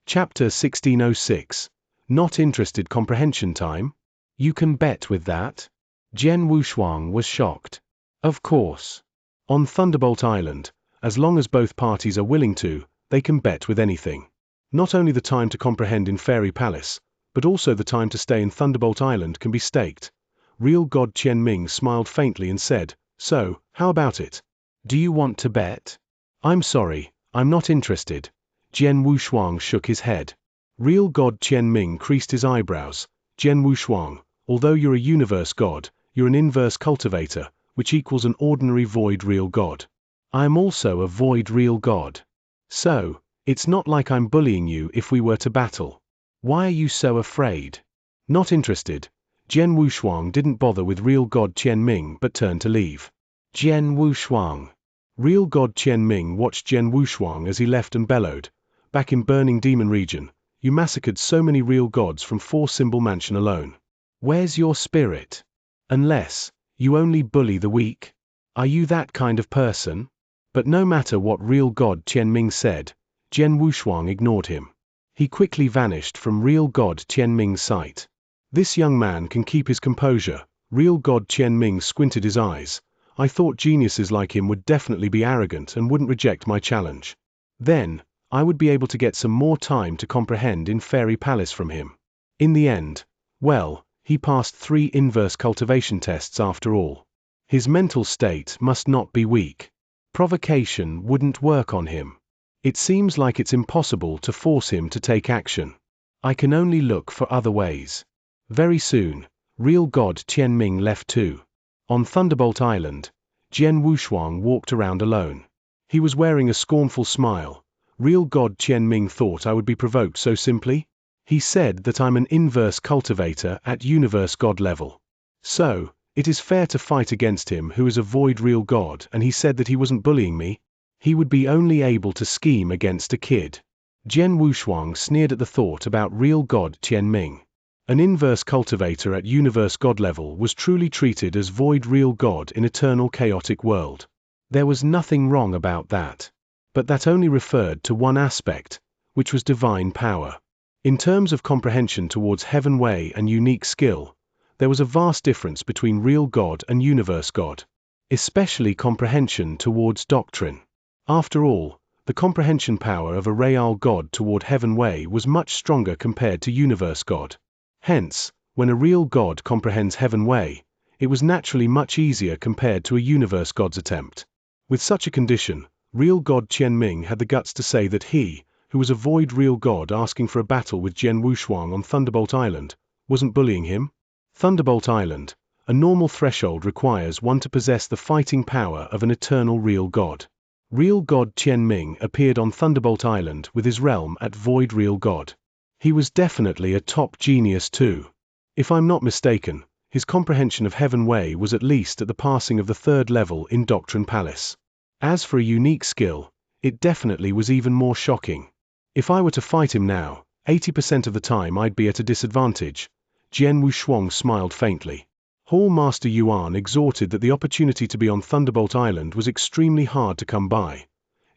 Chapter 1606. Not interested comprehension time? You can bet with that? Jian Wushuang was shocked. Of course. On Thunderbolt Island, as long as both parties are willing to, they can bet with anything. Not only the time to comprehend in Fairy Palace, but also the time to stay in Thunderbolt Island can be staked. Real god Qian Ming smiled faintly and said, So, how about it? Do you want to bet? I'm sorry, I'm not interested. Jian Wushuang shook his head. Real god Qian Ming creased his eyebrows. Jian Wushuang, although you're a universe god, you're an inverse cultivator, which equals an ordinary void real god. I am also a void real god. So, it's not like I'm bullying you if we were to battle. Why are you so afraid? Not interested. Jian Wushuang didn't bother with real god Qian Ming but turned to leave. Jian Wushuang. Real god Qian Ming watched Jian Wushuang as he left and bellowed. Back in Burning Demon region, you massacred so many real gods from Four Symbol Mansion alone. Where's your spirit? Unless you only bully the weak? Are you that kind of person? But no matter what real god Qian Ming said, Jian Wushuang ignored him. He quickly vanished from real god Qian Ming's sight. This young man can keep his composure. Real god Qian Ming squinted his eyes. I thought geniuses like him would definitely be arrogant and wouldn't reject my challenge. Then, I would be able to get some more time to comprehend in Fairy Palace from him. In the end, well, he passed 3 inverse cultivation tests after all. His mental state must not be weak. Provocation wouldn't work on him. It seems like it's impossible to force him to take action. I can only look for other ways. Very soon, real god Qian Ming left too. On Thunderbolt Island, Jian Wushuang walked around alone. He was wearing a scornful smile. Real god Qian Ming thought I would be provoked so simply? He said that I'm an inverse cultivator at universe god level. So, it is fair to fight against him who is a void real god, and he said that he wasn't bullying me. He would be only able to scheme against a kid. Jian Wushuang sneered at the thought about real god Qian Ming. An inverse cultivator at universe god level was truly treated as void real god in eternal chaotic world. There was nothing wrong about that. But that only referred to one aspect, which was divine power. In terms of comprehension towards heaven way and unique skill, there was a vast difference between real God and universe God, especially comprehension towards doctrine. After all, the comprehension power of a real God toward heaven way was much stronger compared to universe God. Hence, when a real God comprehends heaven way, it was naturally much easier compared to a universe God's attempt. With such a condition, real God Qian Ming had the guts to say that he, who was a void real god asking for a battle with Jian Wushuang on Thunderbolt Island, wasn't bullying him. Thunderbolt Island, a normal threshold requires one to possess the fighting power of an eternal real god. Real god Qian Ming appeared on Thunderbolt Island with his realm at void real god. He was definitely a top genius too. If I'm not mistaken, his comprehension of heaven way was at least at the passing of the 3rd level in Doctrine Palace. As for a unique skill, it definitely was even more shocking. If I were to fight him now, 80% of the time I'd be at a disadvantage. Jian Wushuang smiled faintly. Hall Master Yuan exhorted that the opportunity to be on Thunderbolt Island was extremely hard to come by.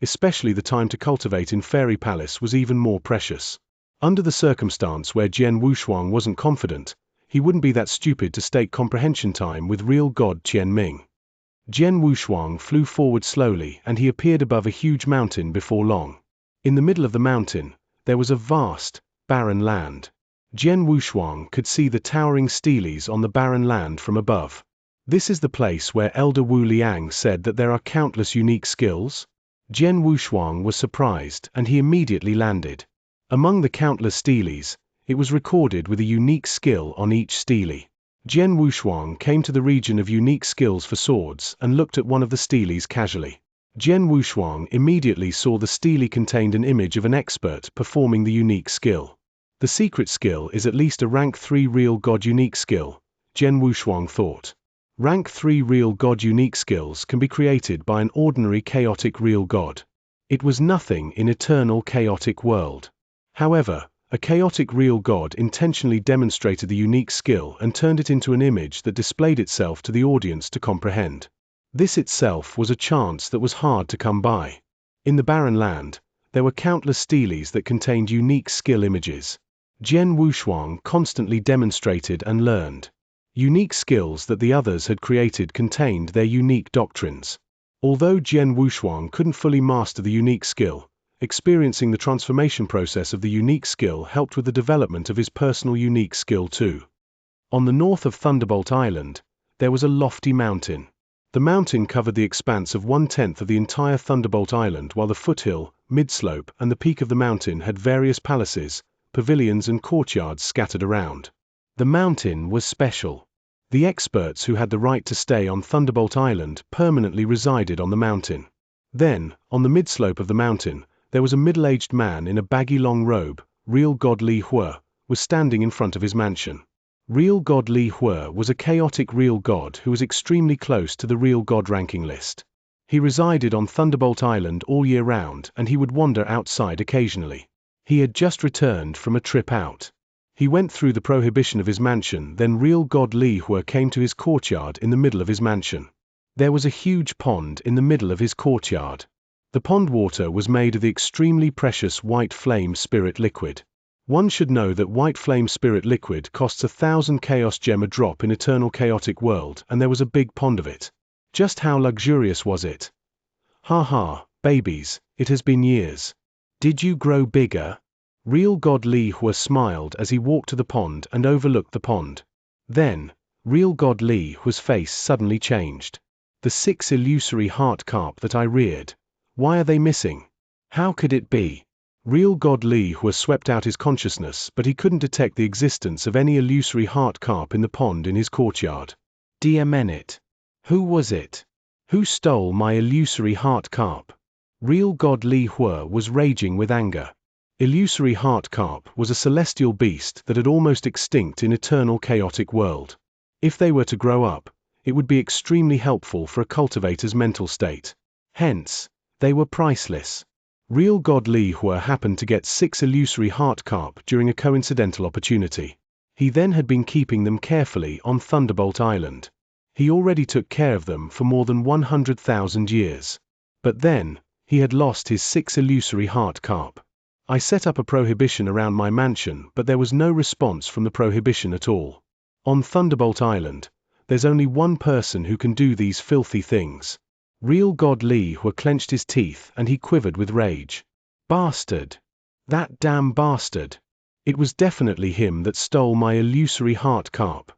Especially the time to cultivate in Fairy Palace was even more precious. Under the circumstance where Jian Wushuang wasn't confident, he wouldn't be that stupid to stake comprehension time with real god Qian Ming. Jian Wushuang flew forward slowly and he appeared above a huge mountain before long. In the middle of the mountain, there was a vast, barren land. Jian Wushuang could see the towering steles on the barren land from above. This is the place where Elder Wu Liang said that there are countless unique skills? Jian Wushuang was surprised and he immediately landed. Among the countless steles, it was recorded with a unique skill on each stele. Jian Wushuang came to the region of unique skills for swords and looked at one of the steles casually. Jian Wushuang immediately saw the stele contained an image of an expert performing the unique skill. The secret skill is at least a rank 3 real god unique skill, Jian Wushuang thought. Rank 3 real god unique skills can be created by an ordinary chaotic real god. It was nothing in eternal chaotic world. However, a chaotic real god intentionally demonstrated the unique skill and turned it into an image that displayed itself to the audience to comprehend. This itself was a chance that was hard to come by. In the barren land, there were countless steles that contained unique skill images. Jian Wushuang constantly demonstrated and learned. Unique skills that the others had created contained their unique doctrines. Although Jian Wushuang couldn't fully master the unique skill, experiencing the transformation process of the unique skill helped with the development of his personal unique skill too. On the north of Thunderbolt Island, there was a lofty mountain. The mountain covered the expanse of 1/10 of the entire Thunderbolt Island, while the foothill, mid-slope, and the peak of the mountain had various palaces, pavilions and courtyards scattered around. The mountain was special. The experts who had the right to stay on Thunderbolt Island permanently resided on the mountain. Then, on the mid-slope of the mountain, there was a middle-aged man in a baggy long robe, real god Li Hue, was standing in front of his mansion. Real god Li Hue was a chaotic real god who was extremely close to the real god ranking list. He resided on Thunderbolt Island all year round and he would wander outside occasionally. He had just returned from a trip out. He went through the prohibition of his mansion, then real god Li Hue came to his courtyard in the middle of his mansion. There was a huge pond in the middle of his courtyard. The pond water was made of the extremely precious white flame spirit liquid. One should know that white flame spirit liquid costs 1,000 chaos gem a drop in eternal chaotic world, and there was a big pond of it. Just how luxurious was it? Ha ha, babies, it has been years. Did you grow bigger? Real god Li Hue smiled as he walked to the pond and overlooked the pond. Then, real god Li Hue's face suddenly changed. The 6 illusory heart carp that I reared. Why are they missing? How could it be? Real god Li Hue swept out his consciousness, but he couldn't detect the existence of any illusory heart carp in the pond in his courtyard. Dear Menet. Who was it? Who stole my illusory heart carp? Real god Li Hue was raging with anger. Illusory heart carp was a celestial beast that had almost extinct in eternal chaotic world. If they were to grow up, it would be extremely helpful for a cultivator's mental state. Hence, they were priceless. Real god Li Hue happened to get 6 illusory heart carp during a coincidental opportunity. He then had been keeping them carefully on Thunderbolt Island. He already took care of them for more than 100,000 years. But then, he had lost his 6 illusory heart carp. I set up a prohibition around my mansion, but there was no response from the prohibition at all. On Thunderbolt Island, there's only one person who can do these filthy things. Real god Li Hue clenched his teeth and he quivered with rage. Bastard! That damn bastard! It was definitely him that stole my illusory heart carp.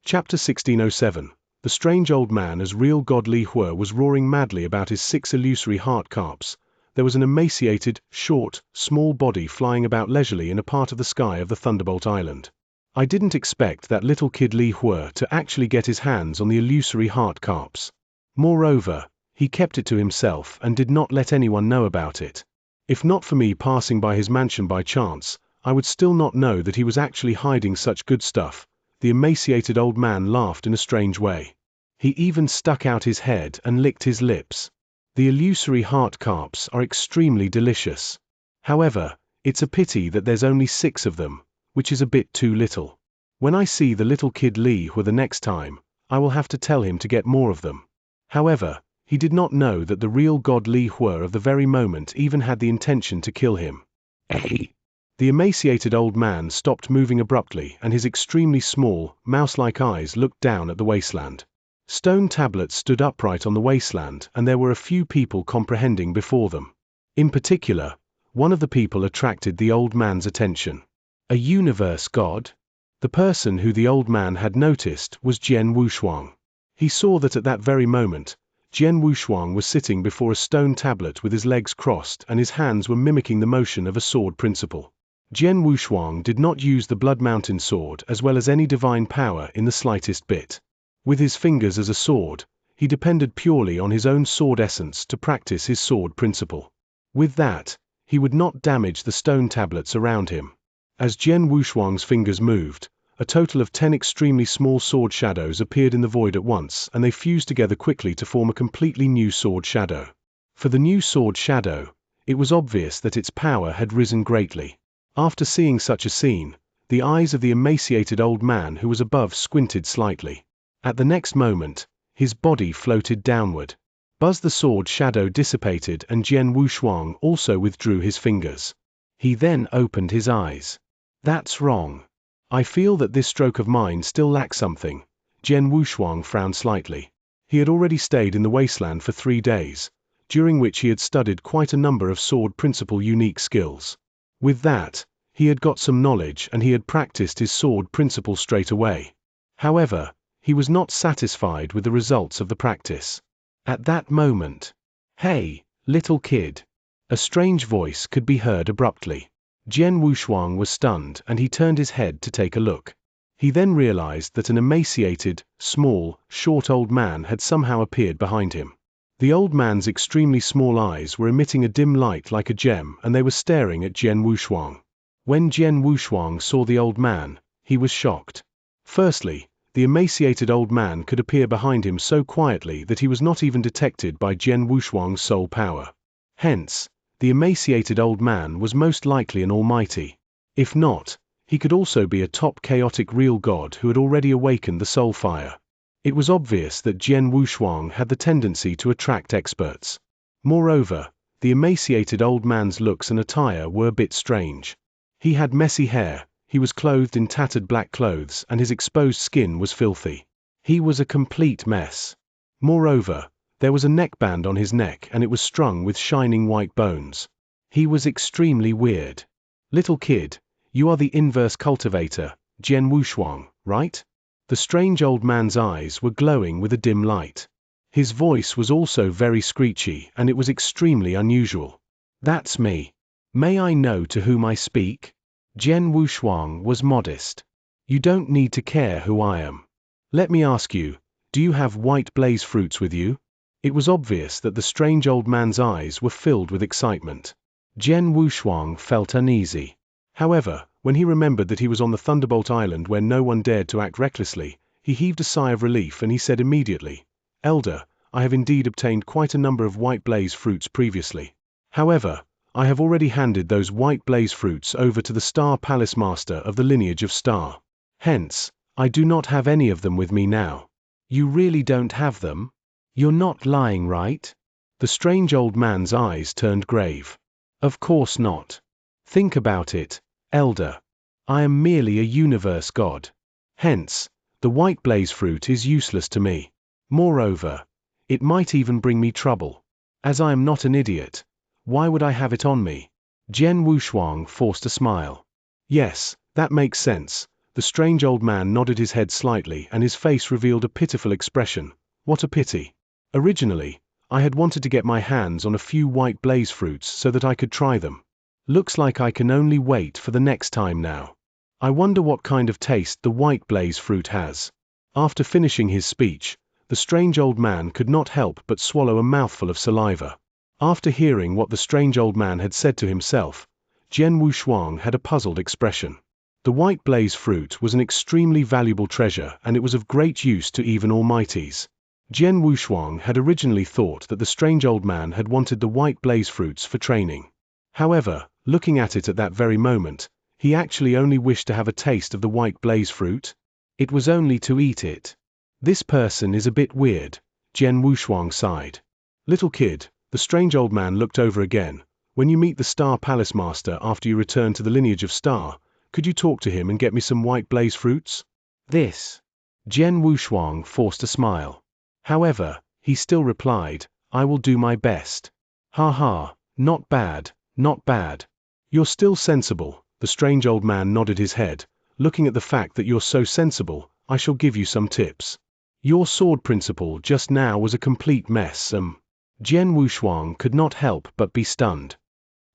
Chapter 1607. The strange old man. As real god Li Hue was roaring madly about his 6 illusory heart carps, there was an emaciated, short, small body flying about leisurely in a part of the sky of the Thunderbolt Island. I didn't expect that little kid Li Hue to actually get his hands on the illusory heart carps. Moreover, he kept it to himself and did not let anyone know about it. If not for me passing by his mansion by chance, I would still not know that he was actually hiding such good stuff. The emaciated old man laughed in a strange way. He even stuck out his head and licked his lips. The illusory heart carps are extremely delicious. However, it's a pity that there's only 6 of them, which is a bit too little. When I see the little kid Li Hua the next time, I will have to tell him to get more of them. However, he did not know that the real god Li Hua of the very moment even had the intention to kill him. The emaciated old man stopped moving abruptly, and his extremely small, mouse-like eyes looked down at the wasteland. Stone tablets stood upright on the wasteland, and there were a few people comprehending before them. In particular, one of the people attracted the old man's attention. A universe god? The person who the old man had noticed was Jian Wushuang. He saw that at that very moment, Jian Wushuang was sitting before a stone tablet with his legs crossed and his hands were mimicking the motion of a sword principle. Jian Wushuang did not use the Blood Mountain sword as well as any divine power in the slightest bit. With his fingers as a sword, he depended purely on his own sword essence to practice his sword principle. With that, he would not damage the stone tablets around him. As Jian Wushuang's fingers moved, a total of 10 extremely small sword shadows appeared in the void at once, and they fused together quickly to form a completely new sword shadow. For the new sword shadow, it was obvious that its power had risen greatly. After seeing such a scene, the eyes of the emaciated old man who was above squinted slightly. At the next moment, his body floated downward. Buzz the sword shadow dissipated and Jian Wushuang also withdrew his fingers. He then opened his eyes. That's wrong. I feel that this stroke of mine still lacks something. Jian Wushuang frowned slightly. He had already stayed in the wasteland for 3 days, during which he had studied quite a number of sword principle unique skills. With that, he had got some knowledge and he had practiced his sword principle straight away. However, he was not satisfied with the results of the practice. At that moment, "Hey, little kid!" a strange voice could be heard abruptly. Jian Wushuang was stunned and he turned his head to take a look. He then realized that an emaciated, small, short old man had somehow appeared behind him. The old man's extremely small eyes were emitting a dim light like a gem and they were staring at Jian Wushuang. When Jian Wushuang saw the old man, he was shocked. Firstly, the emaciated old man could appear behind him so quietly that he was not even detected by Jian Wushuang's soul power. Hence, the emaciated old man was most likely an almighty. If not, he could also be a top chaotic real god who had already awakened the soul fire. It was obvious that Jian Wushuang had the tendency to attract experts. Moreover, the emaciated old man's looks and attire were a bit strange. He had messy hair, he was clothed in tattered black clothes and his exposed skin was filthy. He was a complete mess. Moreover, there was a neckband on his neck and it was strung with shining white bones. He was extremely weird. Little kid, you are the inverse cultivator, Jian Wushuang, right? The strange old man's eyes were glowing with a dim light. His voice was also very screechy and it was extremely unusual. That's me. May I know to whom I speak? Jian Wushuang was modest. You don't need to care who I am. Let me ask you, do you have white blaze fruits with you? It was obvious that the strange old man's eyes were filled with excitement. Jian Wushuang felt uneasy. However, when he remembered that he was on the Thunderbolt Island where no one dared to act recklessly, he heaved a sigh of relief and he said immediately, "Elder, I have indeed obtained quite a number of white blaze fruits previously. However, I have already handed those white blaze fruits over to the Star Palace Master of the lineage of Star. Hence, I do not have any of them with me now." You really don't have them? You're not lying, right? The strange old man's eyes turned grave. Of course not. Think about it, Elder. I am merely a universe god. Hence, the white blaze fruit is useless to me. Moreover, it might even bring me trouble. As I am not an idiot, why would I have it on me? Jian Wushuang forced a smile. Yes, that makes sense. The strange old man nodded his head slightly and his face revealed a pitiful expression. What a pity. Originally, I had wanted to get my hands on a few white blaze fruits so that I could try them. Looks like I can only wait for the next time now. I wonder what kind of taste the white blaze fruit has. After finishing his speech, the strange old man could not help but swallow a mouthful of saliva. After hearing what the strange old man had said to himself, Jian Wushuang had a puzzled expression. The white blaze fruit was an extremely valuable treasure and it was of great use to even almighties. Jian Wushuang had originally thought that the strange old man had wanted the white blaze fruits for training. However, looking at it at that very moment, He actually only wished to have a taste of the white blaze fruit? It was only to eat it. This person is a bit weird, Jian Wushuang sighed. Little kid, the strange old man looked over again. When you meet the Star Palace Master after you return to the lineage of Star, could you talk to him and get me some white blaze fruits? Jian Wushuang forced a smile. However, he still replied, I will do my best. Ha ha, not bad, not bad. You're still sensible, the strange old man nodded his head. Looking at the fact that you're so sensible, I shall give you some tips. Your sword principle just now was a complete mess. Jian Wushuang could not help but be stunned.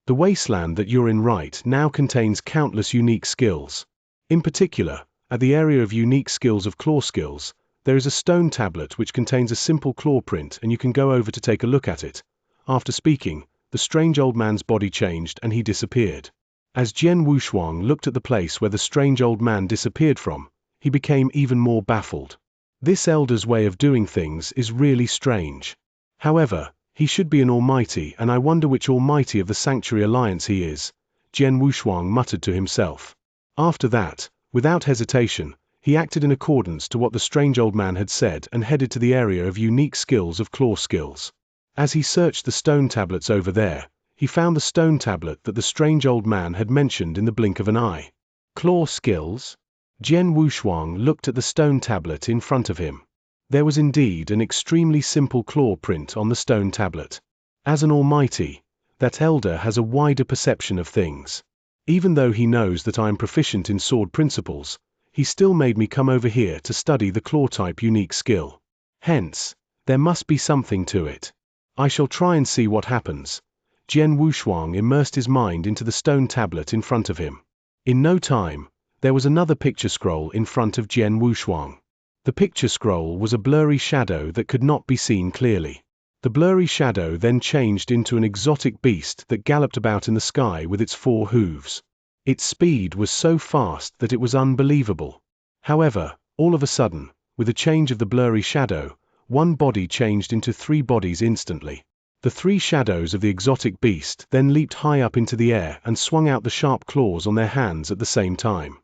The wasteland that you're in right now contains countless unique skills. In particular, at the area of unique skills of claw skills, there is a stone tablet which contains a simple claw print and you can go over to take a look at it. After speaking, the strange old man's body changed and he disappeared. As Jian Wushuang looked at the place where the strange old man disappeared from, he became even more baffled. This elder's way of doing things is really strange. However, he should be an almighty and I wonder which almighty of the Sanctuary Alliance he is, Jian Wushuang muttered to himself. After that, without hesitation, he acted in accordance to what the strange old man had said and headed to the area of unique skills of claw skills. As he searched the stone tablets over there, he found the stone tablet that the strange old man had mentioned in the blink of an eye. Claw skills? Jian Wushuang looked at the stone tablet in front of him. There was indeed an extremely simple claw print on the stone tablet. As an almighty, that elder has a wider perception of things. Even though he knows that I am proficient in sword principles, he still made me come over here to study the claw type unique skill. Hence, there must be something to it. I shall try and see what happens. Jian Wushuang immersed his mind into the stone tablet in front of him. In no time, there was another picture scroll in front of Jian Wushuang. The picture scroll was a blurry shadow that could not be seen clearly. The blurry shadow then changed into an exotic beast that galloped about in the sky with its 4 hooves. Its speed was so fast that it was unbelievable. However, all of a sudden, with the change of the blurry shadow, one body changed into 3 bodies instantly. The 3 shadows of the exotic beast then leaped high up into the air and swung out the sharp claws on their hands at the same time.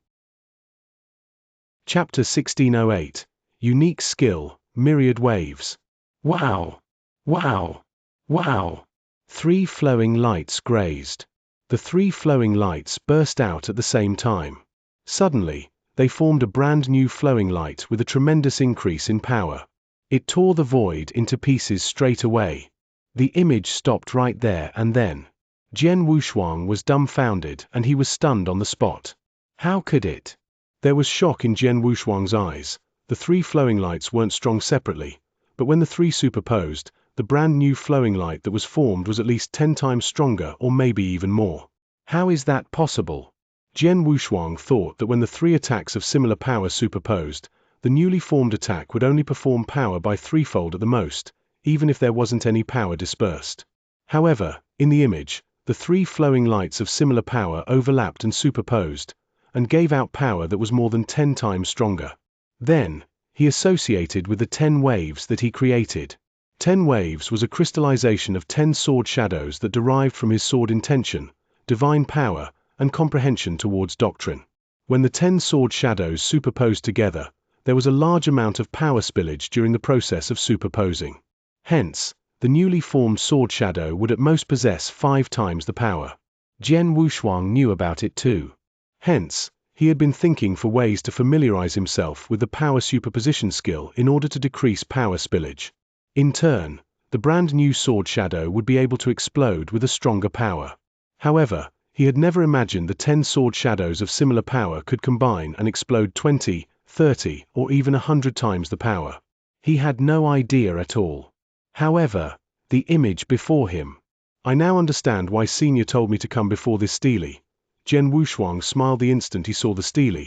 Chapter 1608. Unique Skill, Myriad Waves. Wow! Wow! Wow! 3 flowing lights grazed. The 3 flowing lights burst out at the same time. Suddenly, they formed a brand new flowing light with a tremendous increase in power. It tore the void into pieces straight away. The image stopped right there and then. Jian Wushuang was dumbfounded and he was stunned on the spot. How could it? There was shock in Jian Wushuang's eyes. The 3 flowing lights weren't strong separately, but when the 3 superposed, the brand new flowing light that was formed was at least 10 times stronger or maybe even more. How is that possible? Jian Wushuang thought that when the 3 attacks of similar power superposed, the newly formed attack would only perform power by 3-fold at the most, even if there wasn't any power dispersed. However, in the image, the 3 flowing lights of similar power overlapped and superposed, and gave out power that was more than 10 times stronger. Then, he associated with the 10 waves that he created. 10 waves was a crystallization of 10 sword shadows that derived from his sword intention, divine power, and comprehension towards doctrine. When the 10 sword shadows superposed together, there was a large amount of power spillage during the process of superposing. Hence, the newly formed sword shadow would at most possess 5 times the power. Jian Wushuang knew about it too. Hence, he had been thinking for ways to familiarize himself with the power superposition skill in order to decrease power spillage. In turn, the brand new sword shadow would be able to explode with a stronger power. However, he had never imagined the 10 sword shadows of similar power could combine and explode 20, 30, or even 100 times the power. He had no idea at all. However, the image before him. I now understand why Xianxia told me to come before this stele. Jian Wushuang smiled the instant he saw the stele.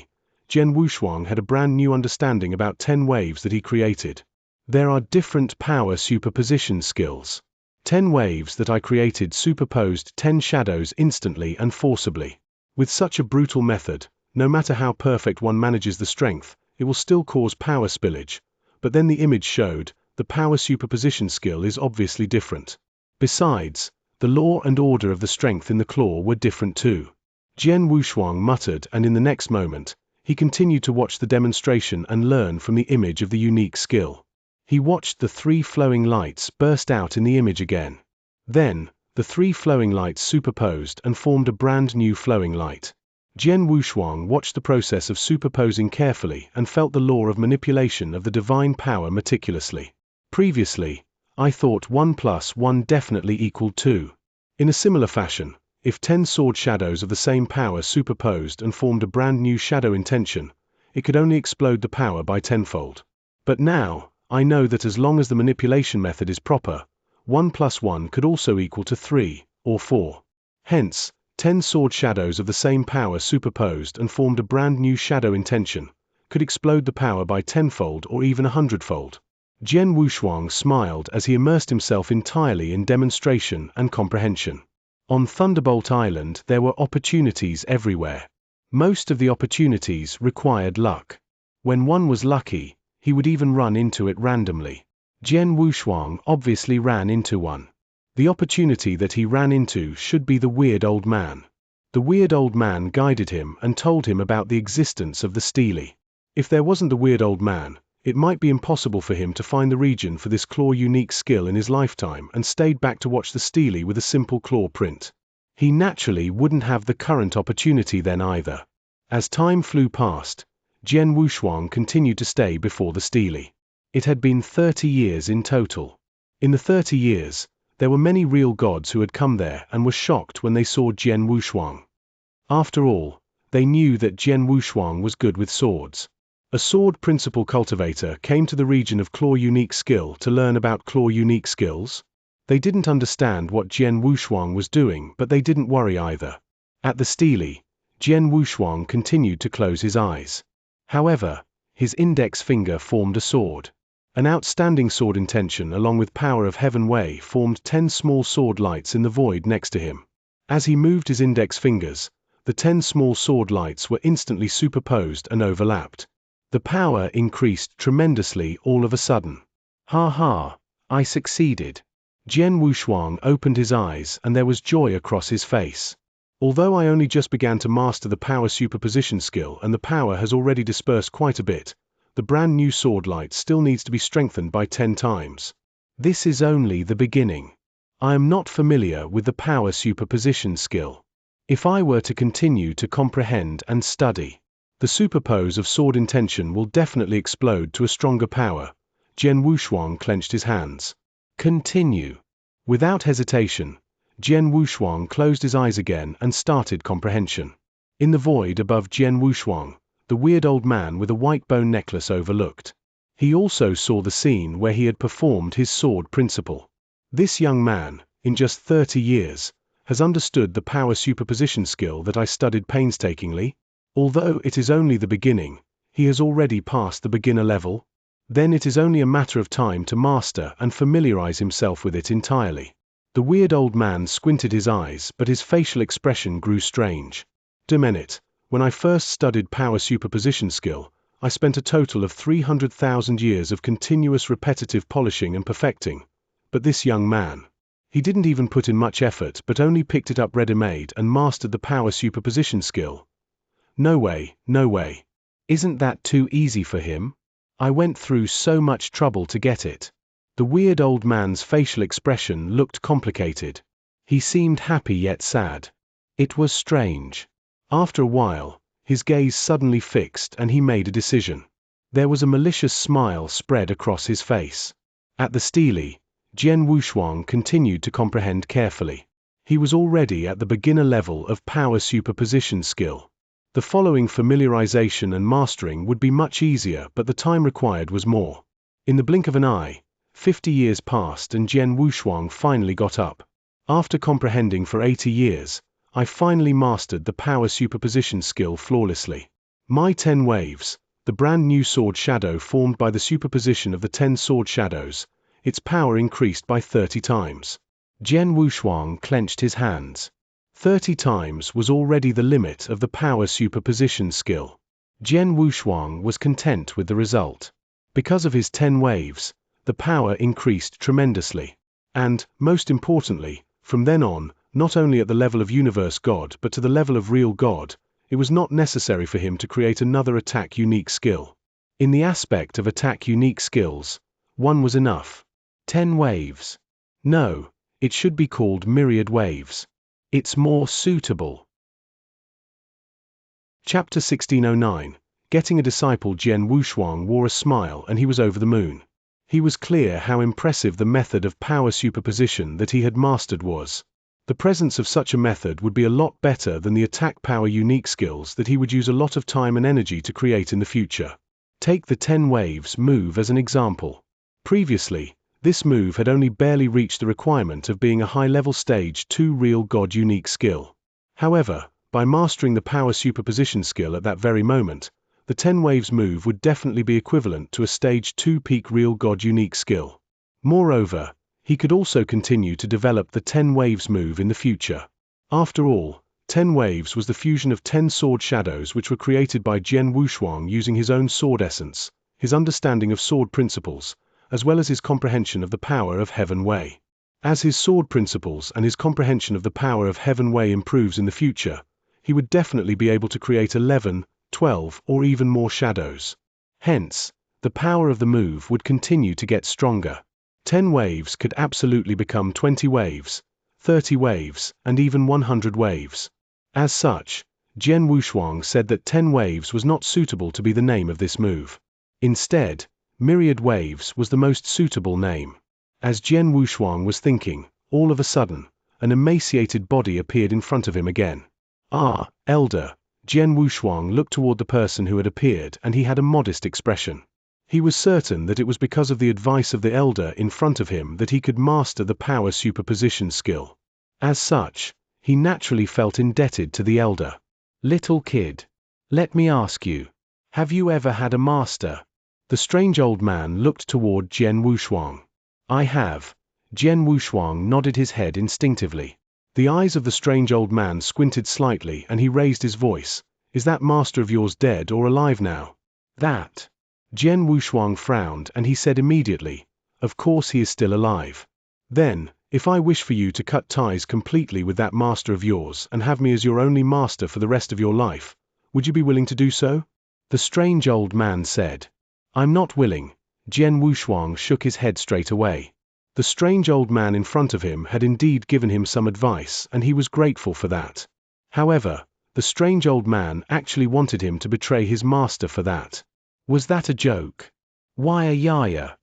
Jian Wushuang had a brand new understanding about 10 waves that he created. There are different power superposition skills. 10 waves that I created superposed 10 shadows instantly and forcibly. With such a brutal method, no matter how perfect one manages the strength, it will still cause power spillage. But then the image showed, the power superposition skill is obviously different. Besides, the law and order of the strength in the claw were different too. Jian Wushuang muttered, and in the next moment, he continued to watch the demonstration and learn from the image of the unique skill. He watched the 3 flowing lights burst out in the image again. Then, the 3 flowing lights superposed and formed a brand new flowing light. Jian Wushuang watched the process of superposing carefully and felt the law of manipulation of the divine power meticulously. Previously, I thought 1 + 1 definitely equaled 2. In a similar fashion, if 10 sword shadows of the same power superposed and formed a brand new shadow intention, it could only explode the power by tenfold. But now, I know that as long as the manipulation method is proper, 1 + 1 could also equal to 3, or 4. Hence, 10 sword shadows of the same power superposed and formed a brand new shadow intention, could explode the power by tenfold or even 100-fold. Jian Wushuang smiled as he immersed himself entirely in demonstration and comprehension. On Thunderbolt Island there were opportunities everywhere. Most of the opportunities required luck. When one was lucky, he would even run into it randomly. Jian Wushuang obviously ran into one. The opportunity that he ran into should be the weird old man. The weird old man guided him and told him about the existence of the stele. If there wasn't the weird old man, it might be impossible for him to find the region for this claw unique skill in his lifetime and stayed back to watch the stele with a simple claw print. He naturally wouldn't have the current opportunity then either. As time flew past, Jian Wushuang continued to stay before the stele. It had been 30 years in total. In the 30 years, there were many real gods who had come there and were shocked when they saw Jian Wushuang. After all, they knew that Jian Wushuang was good with swords. A sword principle cultivator came to the region of claw unique skill to learn about claw unique skills. They didn't understand what Jian Wushuang was doing, but they didn't worry either. At the stele, Jian Wushuang continued to close his eyes. However, his index finger formed a sword. An outstanding sword intention along with power of Heaven Wei formed 10 small sword lights in the void next to him. As he moved his index fingers, the 10 small sword lights were instantly superposed and overlapped. The power increased tremendously all of a sudden. Ha ha, I succeeded. Jian Wushuang opened his eyes and there was joy across his face. Although I only just began to master the power superposition skill and the power has already dispersed quite a bit, the brand new sword light still needs to be strengthened by 10 times. This is only the beginning. I am not familiar with the power superposition skill. If I were to continue to comprehend and study, the superpose of sword intention will definitely explode to a stronger power. Jian Wushuang clenched his hands. Continue. Without hesitation, Jian Wushuang closed his eyes again and started comprehension. In the void above Jian Wushuang, the weird old man with a white bone necklace overlooked. He also saw the scene where he had performed his sword principle. This young man, in just 30 years, has understood the power superposition skill that I studied painstakingly. Although it is only the beginning, he has already passed the beginner level. Then it is only a matter of time to master and familiarize himself with it entirely. The weird old man squinted his eyes, but his facial expression grew strange. Minute. When I first studied power superposition skill, I spent a total of 300,000 years of continuous repetitive polishing and perfecting. But this young man, he didn't even put in much effort but only picked it up ready-made and mastered the power superposition skill. No way, no way. Isn't that too easy for him? I went through so much trouble to get it. The weird old man's facial expression looked complicated. He seemed happy yet sad. It was strange. After a while, his gaze suddenly fixed and he made a decision. There was a malicious smile spread across his face. At the stele, Jian Wushuang continued to comprehend carefully. He was already at the beginner level of power superposition skill. The following familiarization and mastering would be much easier, but the time required was more. In the blink of an eye, 50 years passed and Jian Wushuang finally got up. After comprehending for 80 years, I finally mastered the power superposition skill flawlessly. My 10 waves, the brand new sword shadow formed by the superposition of the 10 sword shadows, its power increased by 30 times. Jian Wushuang clenched his hands. 30 times was already the limit of the power superposition skill. Jian Wushuang was content with the result. Because of his 10 waves, the power increased tremendously. And, most importantly, from then on, not only at the level of universe God but to the level of real God, it was not necessary for him to create another attack unique skill. In the aspect of attack unique skills, one was enough. 10 waves. No, it should be called myriad waves. It's more suitable. Chapter 1609. Getting a disciple. Jian Wushuang wore a smile and he was over the moon. He was clear how impressive the method of power superposition that he had mastered was. The presence of such a method would be a lot better than the attack power unique skills that he would use a lot of time and energy to create in the future. Take the 10 waves move as an example. Previously, this move had only barely reached the requirement of being a high-level stage 2 real God unique skill. However, by mastering the power superposition skill at that very moment, the 10 waves move would definitely be equivalent to a stage 2 peak real God unique skill. Moreover, he could also continue to develop the 10 waves move in the future. After all, 10 waves was the fusion of 10 sword shadows which were created by Jian Wushuang using his own sword essence, his understanding of sword principles, as well as his comprehension of the power of Heaven Wei. As his sword principles and his comprehension of the power of Heaven Wei improves in the future, he would definitely be able to create 11, 12, or even more shadows. Hence, the power of the move would continue to get stronger. 10 waves could absolutely become 20 waves, 30 waves, and even 100 waves. As such, Jian Wushuang said that 10 waves was not suitable to be the name of this move. Instead, myriad waves was the most suitable name. As Jian Wushuang was thinking, all of a sudden, an emaciated body appeared in front of him again. Ah, Elder. Jian Wushuang looked toward the person who had appeared and he had a modest expression. He was certain that it was because of the advice of the elder in front of him that he could master the power superposition skill. As such, he naturally felt indebted to the elder. Little kid, let me ask you, have you ever had a master? The strange old man looked toward Jian Wushuang. I have. Jian Wushuang nodded his head instinctively. The eyes of the strange old man squinted slightly and he raised his voice. Is that master of yours dead or alive now? That. Jian Wushuang frowned and he said immediately, of course he is still alive. Then, if I wish for you to cut ties completely with that master of yours and have me as your only master for the rest of your life, would you be willing to do so? The strange old man said. I'm not willing. Jian Wushuang shook his head straight away. The strange old man in front of him had indeed given him some advice and he was grateful for that. However, the strange old man actually wanted him to betray his master for that. Was that a joke? Why a yaya?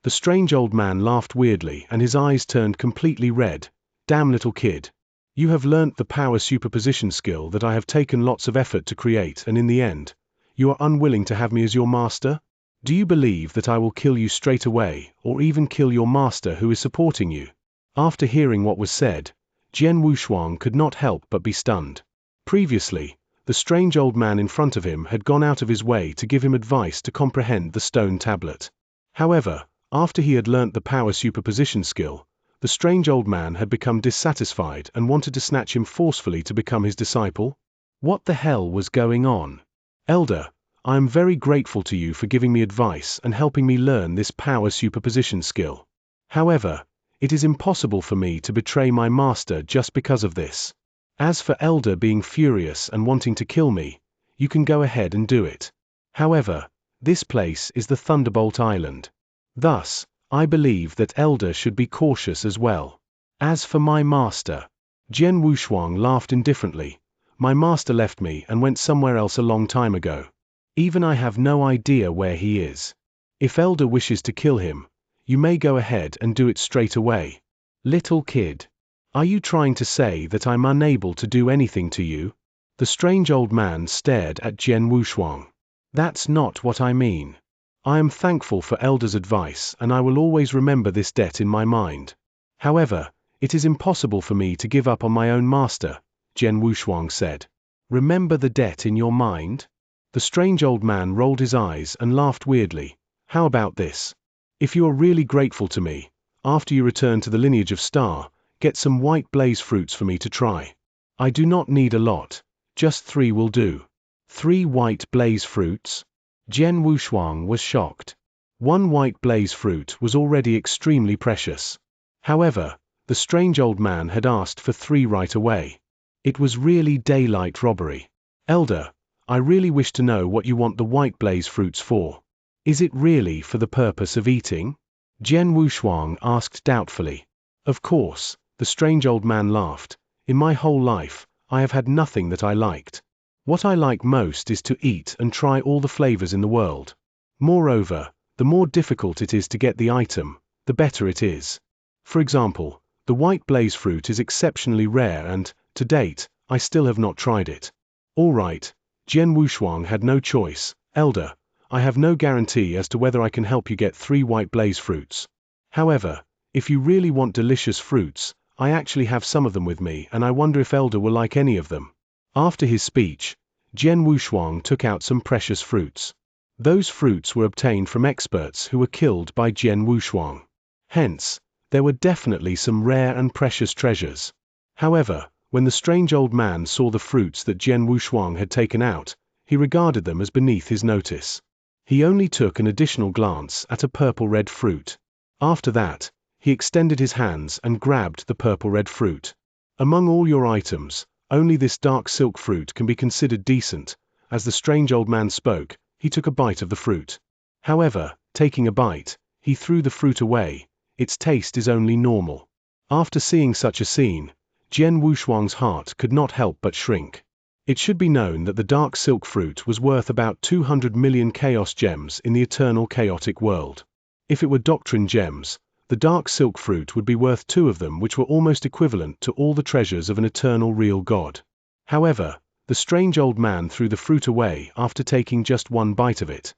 The strange old man laughed weirdly and his eyes turned completely red. Damn little kid. You have learnt the power superposition skill that I have taken lots of effort to create and in the end, you are unwilling to have me as your master? Do you believe that I will kill you straight away, or even kill your master who is supporting you? After hearing what was said, Jian Wushuang could not help but be stunned. Previously, the strange old man in front of him had gone out of his way to give him advice to comprehend the stone tablet. However, after he had learnt the power superposition skill, the strange old man had become dissatisfied and wanted to snatch him forcefully to become his disciple. What the hell was going on? Elder, I am very grateful to you for giving me advice and helping me learn this power superposition skill. However, it is impossible for me to betray my master just because of this. As for Elder being furious and wanting to kill me, you can go ahead and do it. However, this place is the Thunderbolt Island. Thus, I believe that Elder should be cautious as well. As for my master, Jian Wushuang laughed indifferently. My master left me and went somewhere else a long time ago. Even I have no idea where he is. If Elder wishes to kill him, you may go ahead and do it straight away. Little kid, are you trying to say that I'm unable to do anything to you? The strange old man stared at Jian Wushuang. That's not what I mean. I am thankful for Elder's advice and I will always remember this debt in my mind. However, it is impossible for me to give up on my own master, Jian Wushuang said. Remember the debt in your mind? The strange old man rolled his eyes and laughed weirdly. How about this? If you are really grateful to me, after you return to the lineage of Star, get some white blaze fruits for me to try. I do not need a lot, just 3 will do. 3 white blaze fruits? Jian Wushuang was shocked. 1 white blaze fruit was already extremely precious. However, The strange old man had asked for 3 right away. It was really daylight robbery. Elder, I really wish to know what you want the white blaze fruits for. Is it really for the purpose of eating? Jian Wushuang asked doubtfully. Of course, the strange old man laughed. In my whole life, I have had nothing that I liked. What I like most is to eat and try all the flavors in the world. Moreover, the more difficult it is to get the item, the better it is. For example, the white blaze fruit is exceptionally rare and, to date, I still have not tried it. All right, Jian Wushuang had no choice. Elder, I have no guarantee as to whether I can help you get 3 white blaze fruits. However, if you really want delicious fruits, I actually have some of them with me and I wonder if Elder will like any of them. After his speech, Jian Wushuang took out some precious fruits. Those fruits were obtained from experts who were killed by Jian Wushuang. Hence, there were definitely some rare and precious treasures. However, when the strange old man saw the fruits that Jian Wushuang had taken out, he regarded them as beneath his notice. He only took an additional glance at a purple-red fruit. After that, he extended his hands and grabbed the purple-red fruit. Among all your items, only this dark silk fruit can be considered decent. As the strange old man spoke, he took a bite of the fruit. However, taking a bite, he threw the fruit away. Its taste is only normal. After seeing such a scene, Jian Wushuang's heart could not help but shrink. It should be known that the dark silk fruit was worth about 200 million chaos gems in the eternal chaotic world. If it were doctrine gems, the dark silk fruit would be worth 2 of them, which were almost equivalent to all the treasures of an eternal real god. However, the strange old man threw the fruit away after taking just 1 bite of it.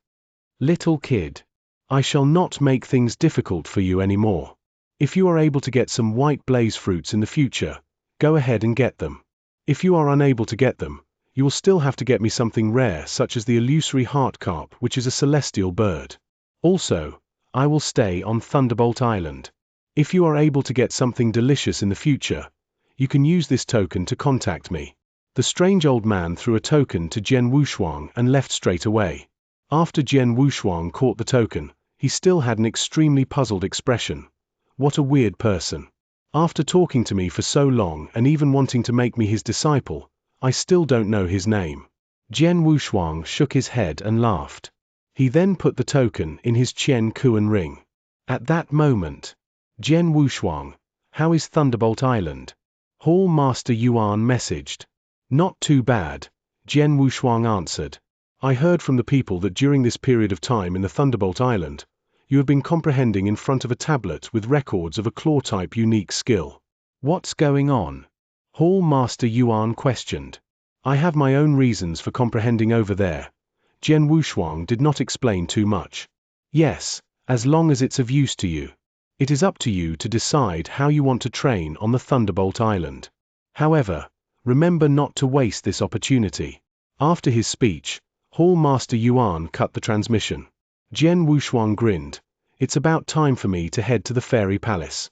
Little kid, I shall not make things difficult for you anymore. If you are able to get some white blaze fruits in the future, go ahead and get them. If you are unable to get them, you will still have to get me something rare such as the illusory heart carp, which is a celestial bird. Also, I will stay on Thunderbolt Island. If you are able to get something delicious in the future, you can use this token to contact me. The strange old man threw a token to Jian Wushuang and left straight away. After Jian Wushuang caught the token, he still had an extremely puzzled expression. What a weird person. After talking to me for so long and even wanting to make me his disciple, I still don't know his name. Jian Wushuang shook his head and laughed. He then put the token in his Qian Kuan ring. At that moment, Jian Wushuang, how is Thunderbolt Island? Hall Master Yuan messaged. Not too bad, Jian Wushuang answered. I heard from the people that during this period of time in the Thunderbolt Island, you have been comprehending in front of a tablet with records of a claw-type unique skill. What's going on? Hall Master Yuan questioned. I have my own reasons for comprehending over there. Jian Wushuang did not explain too much. Yes, as long as it's of use to you. It is up to you to decide how you want to train on the Thunderbolt Island. However, remember not to waste this opportunity. After his speech, Hall Master Yuan cut the transmission. Jian Wushuang grinned. It's about time for me to head to the Fairy Palace.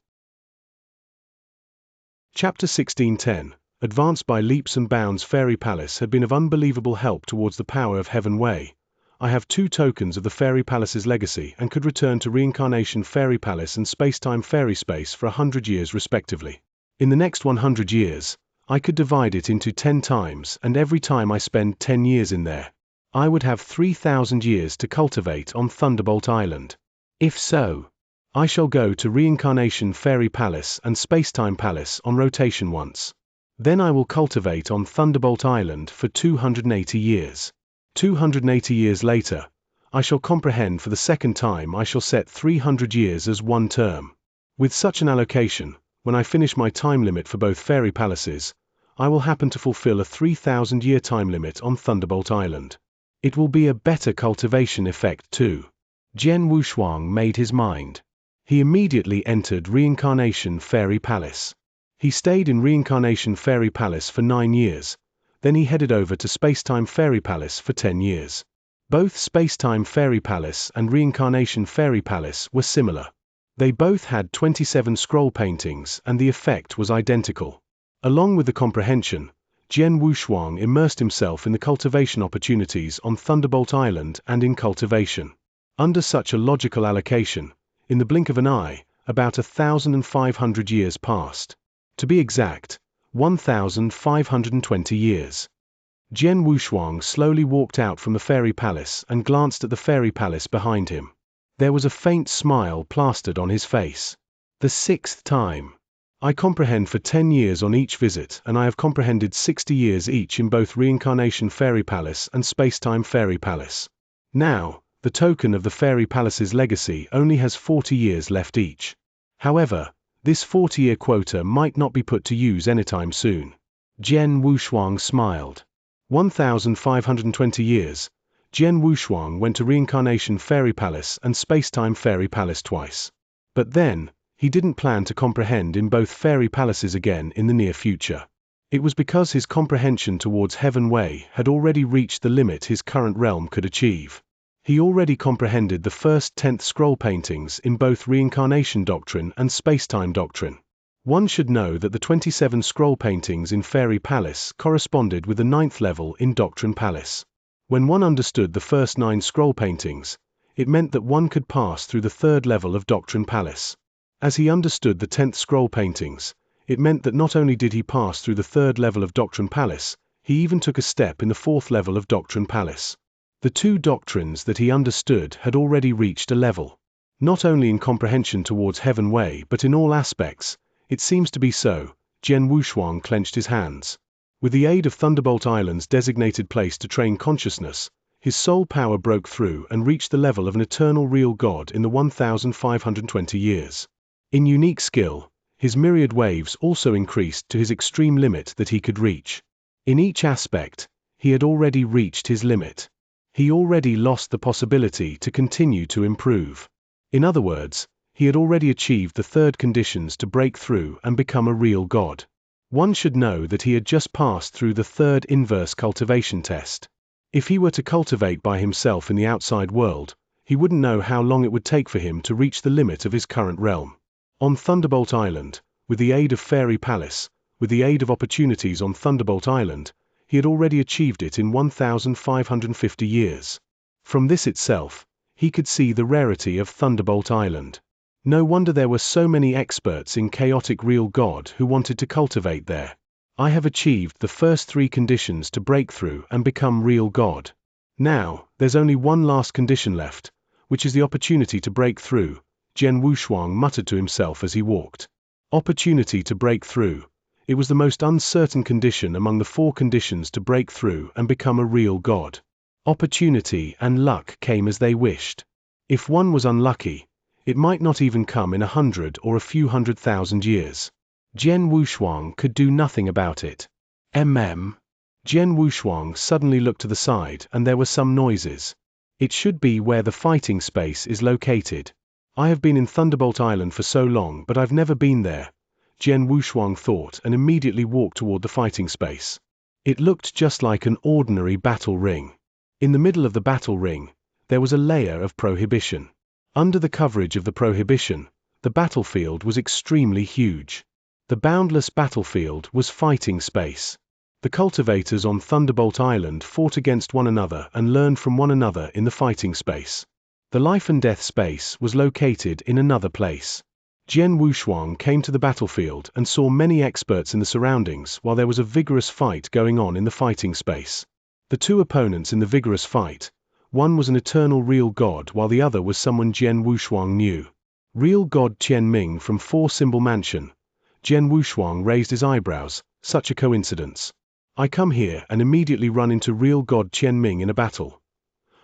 Chapter 1610. Advanced by leaps and bounds. Fairy Palace had been of unbelievable help towards the power of Heaven Way. I have 2 tokens of the Fairy Palace's legacy and could return to Reincarnation Fairy Palace and Spacetime Fairy Space for 100 years respectively. In the next 100 years, I could divide it into 10 times, and every time I spend 10 years in there, I would have 3,000 years to cultivate on Thunderbolt Island. If so, I shall go to Reincarnation Fairy Palace and Spacetime Palace on rotation once. Then I will cultivate on Thunderbolt Island for 280 years. 280 years later, I shall comprehend for the second time. I shall set 300 years as 1 term. With such an allocation, when I finish my time limit for both Fairy Palaces, I will happen to fulfill a 3,000-year time limit on Thunderbolt Island. It will be a better cultivation effect too. Jian Wushuang made his mind. He immediately entered Reincarnation Fairy Palace. He stayed in Reincarnation Fairy Palace for 9 years, then he headed over to Spacetime Fairy Palace for 10 years. Both Spacetime Fairy Palace and Reincarnation Fairy Palace were similar. They both had 27 scroll paintings and the effect was identical. Along with the comprehension, Jian Wushuang immersed himself in the cultivation opportunities on Thunderbolt Island and in cultivation. Under such a logical allocation, in the blink of an eye, about 1,500 years passed. To be exact, 1,520 years. Jian Wushuang slowly walked out from the fairy palace and glanced at the fairy palace behind him. There was a faint smile plastered on his face. The 6th time. I comprehend for 10 years on each visit, and I have comprehended 60 years each in both Reincarnation Fairy Palace and Spacetime Fairy Palace. Now, the token of the Fairy Palace's legacy only has 40 years left each. However, this 40-year quota might not be put to use anytime soon. Jian Wushuang smiled. 1,520 years. Jian Wushuang went to Reincarnation Fairy Palace and Spacetime Fairy Palace twice. But then, he didn't plan to comprehend in both fairy palaces again in the near future. It was because his comprehension towards Heaven Way had already reached the limit his current realm could achieve. He already comprehended the first 10th scroll paintings in both Reincarnation Doctrine and Spacetime Doctrine. One should know that the 27 scroll paintings in Fairy Palace corresponded with the 9th level in Doctrine Palace. When one understood the first 9 scroll paintings, it meant that one could pass through the 3rd level of Doctrine Palace. As he understood the 10th scroll paintings, it meant that not only did he pass through the 3rd level of Doctrine Palace, he even took a step in the 4th level of Doctrine Palace. The 2 doctrines that he understood had already reached a level. Not only in comprehension towards Heaven Way but in all aspects. It seems to be so. Jian Wushuang clenched his hands. With the aid of Thunderbolt Island's designated place to train consciousness, his soul power broke through and reached the level of an eternal real God in the 1,520 years. In unique skill, his myriad waves also increased to his extreme limit that he could reach. In each aspect, he had already reached his limit. He already lost the possibility to continue to improve. In other words, he had already achieved the 3rd conditions to break through and become a real God. One should know that he had just passed through the 3rd inverse cultivation test. If he were to cultivate by himself in the outside world, he wouldn't know how long it would take for him to reach the limit of his current realm. On Thunderbolt Island, with the aid of Fairy Palace, with the aid of opportunities on Thunderbolt Island, he had already achieved it in 1,550 years. From this itself, he could see the rarity of Thunderbolt Island. No wonder there were so many experts in chaotic real God who wanted to cultivate there. I have achieved the first 3 conditions to break through and become real God. Now, there's only one last condition left, which is the opportunity to break through, Jian Wushuang muttered to himself as he walked. Opportunity to break through. It was the most uncertain condition among the 4 conditions to break through and become a real God. Opportunity and luck came as they wished. If one was unlucky, it might not even come in 100 or a few 100,000 years. Jian Wushuang could do nothing about it. Jian Wushuang suddenly looked to the side and there were some noises. It should be where the fighting space is located. I have been in Thunderbolt Island for so long but I've never been there, Jian Wushuang thought and immediately walked toward the fighting space. It looked just like an ordinary battle ring. In the middle of the battle ring, there was a layer of prohibition. Under the coverage of the prohibition, the battlefield was extremely huge. The boundless battlefield was fighting space. The cultivators on Thunderbolt Island fought against one another and learned from one another in the fighting space. The life and death space was located in another place. Jian Wushuang came to the battlefield and saw many experts in the surroundings while there was a vigorous fight going on in the fighting space. The 2 opponents in the vigorous fight, one was an eternal real God while the other was someone Jian Wushuang knew. Real God Qian Ming from 4-Symbol Mansion. Jian Wushuang raised his eyebrows. Such a coincidence. I come here and immediately run into real God Qian Ming in a battle.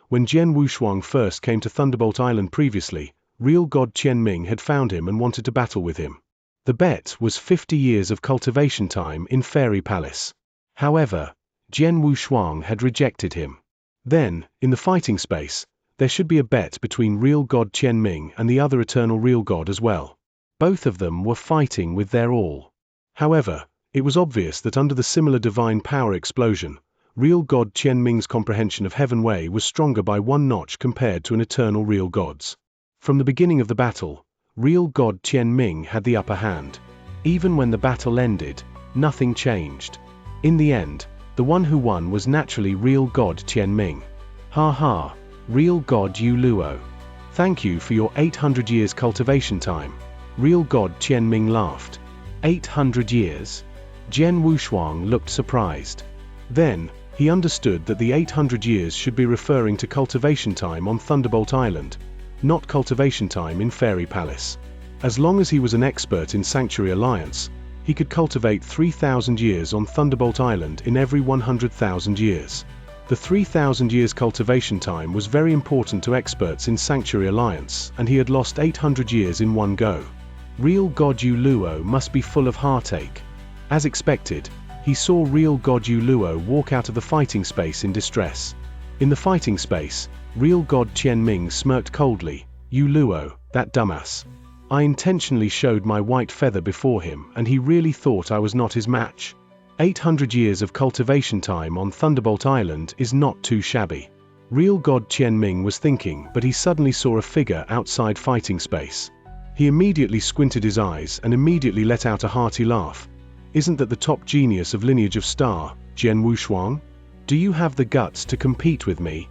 When Jian Wushuang first came to Thunderbolt Island previously, real God Qian Ming had found him and wanted to battle with him. The bet was 50 years of cultivation time in Fairy Palace. However, Jian Wushuang had rejected him. Then, in the fighting space, there should be a bet between real God Qian Ming and the other eternal real God as well. Both of them were fighting with their all. However, it was obvious that under the similar divine power explosion, real God Qian Ming's comprehension of Heaven Way was stronger by 1 notch compared to an eternal real God's. From the beginning of the battle, real God Qian Ming had the upper hand. Even when the battle ended, nothing changed. In the end, the one who won was naturally real God Qian Ming. Ha ha, real God Yu Luo. Thank you for your 800 years cultivation time. Real God Qian Ming laughed. 800 years? Jian Wushuang looked surprised. Then, he understood that the 800 years should be referring to cultivation time on Thunderbolt Island, not cultivation time in Fairy Palace. As long as he was an expert in Sanctuary Alliance, he could cultivate 3,000 years on Thunderbolt Island in every 100,000 years. The 3,000 years cultivation time was very important to experts in Sanctuary Alliance, and he had lost 800 years in one go. Real God Yu Luo must be full of heartache. As expected, he saw Real God Yu Luo walk out of the fighting space in distress. In the fighting space, Real God Qian Ming smirked coldly. Yu Luo, that dumbass. I intentionally showed my white feather before him, and he really thought I was not his match. 800 years of cultivation time on Thunderbolt Island is not too shabby. Real God Qian Ming was thinking, but he suddenly saw a figure outside fighting space. He immediately squinted his eyes and immediately let out a hearty laugh. Isn't that the top genius of Lineage of Star, Jian Wushuang? Do you have the guts to compete with me?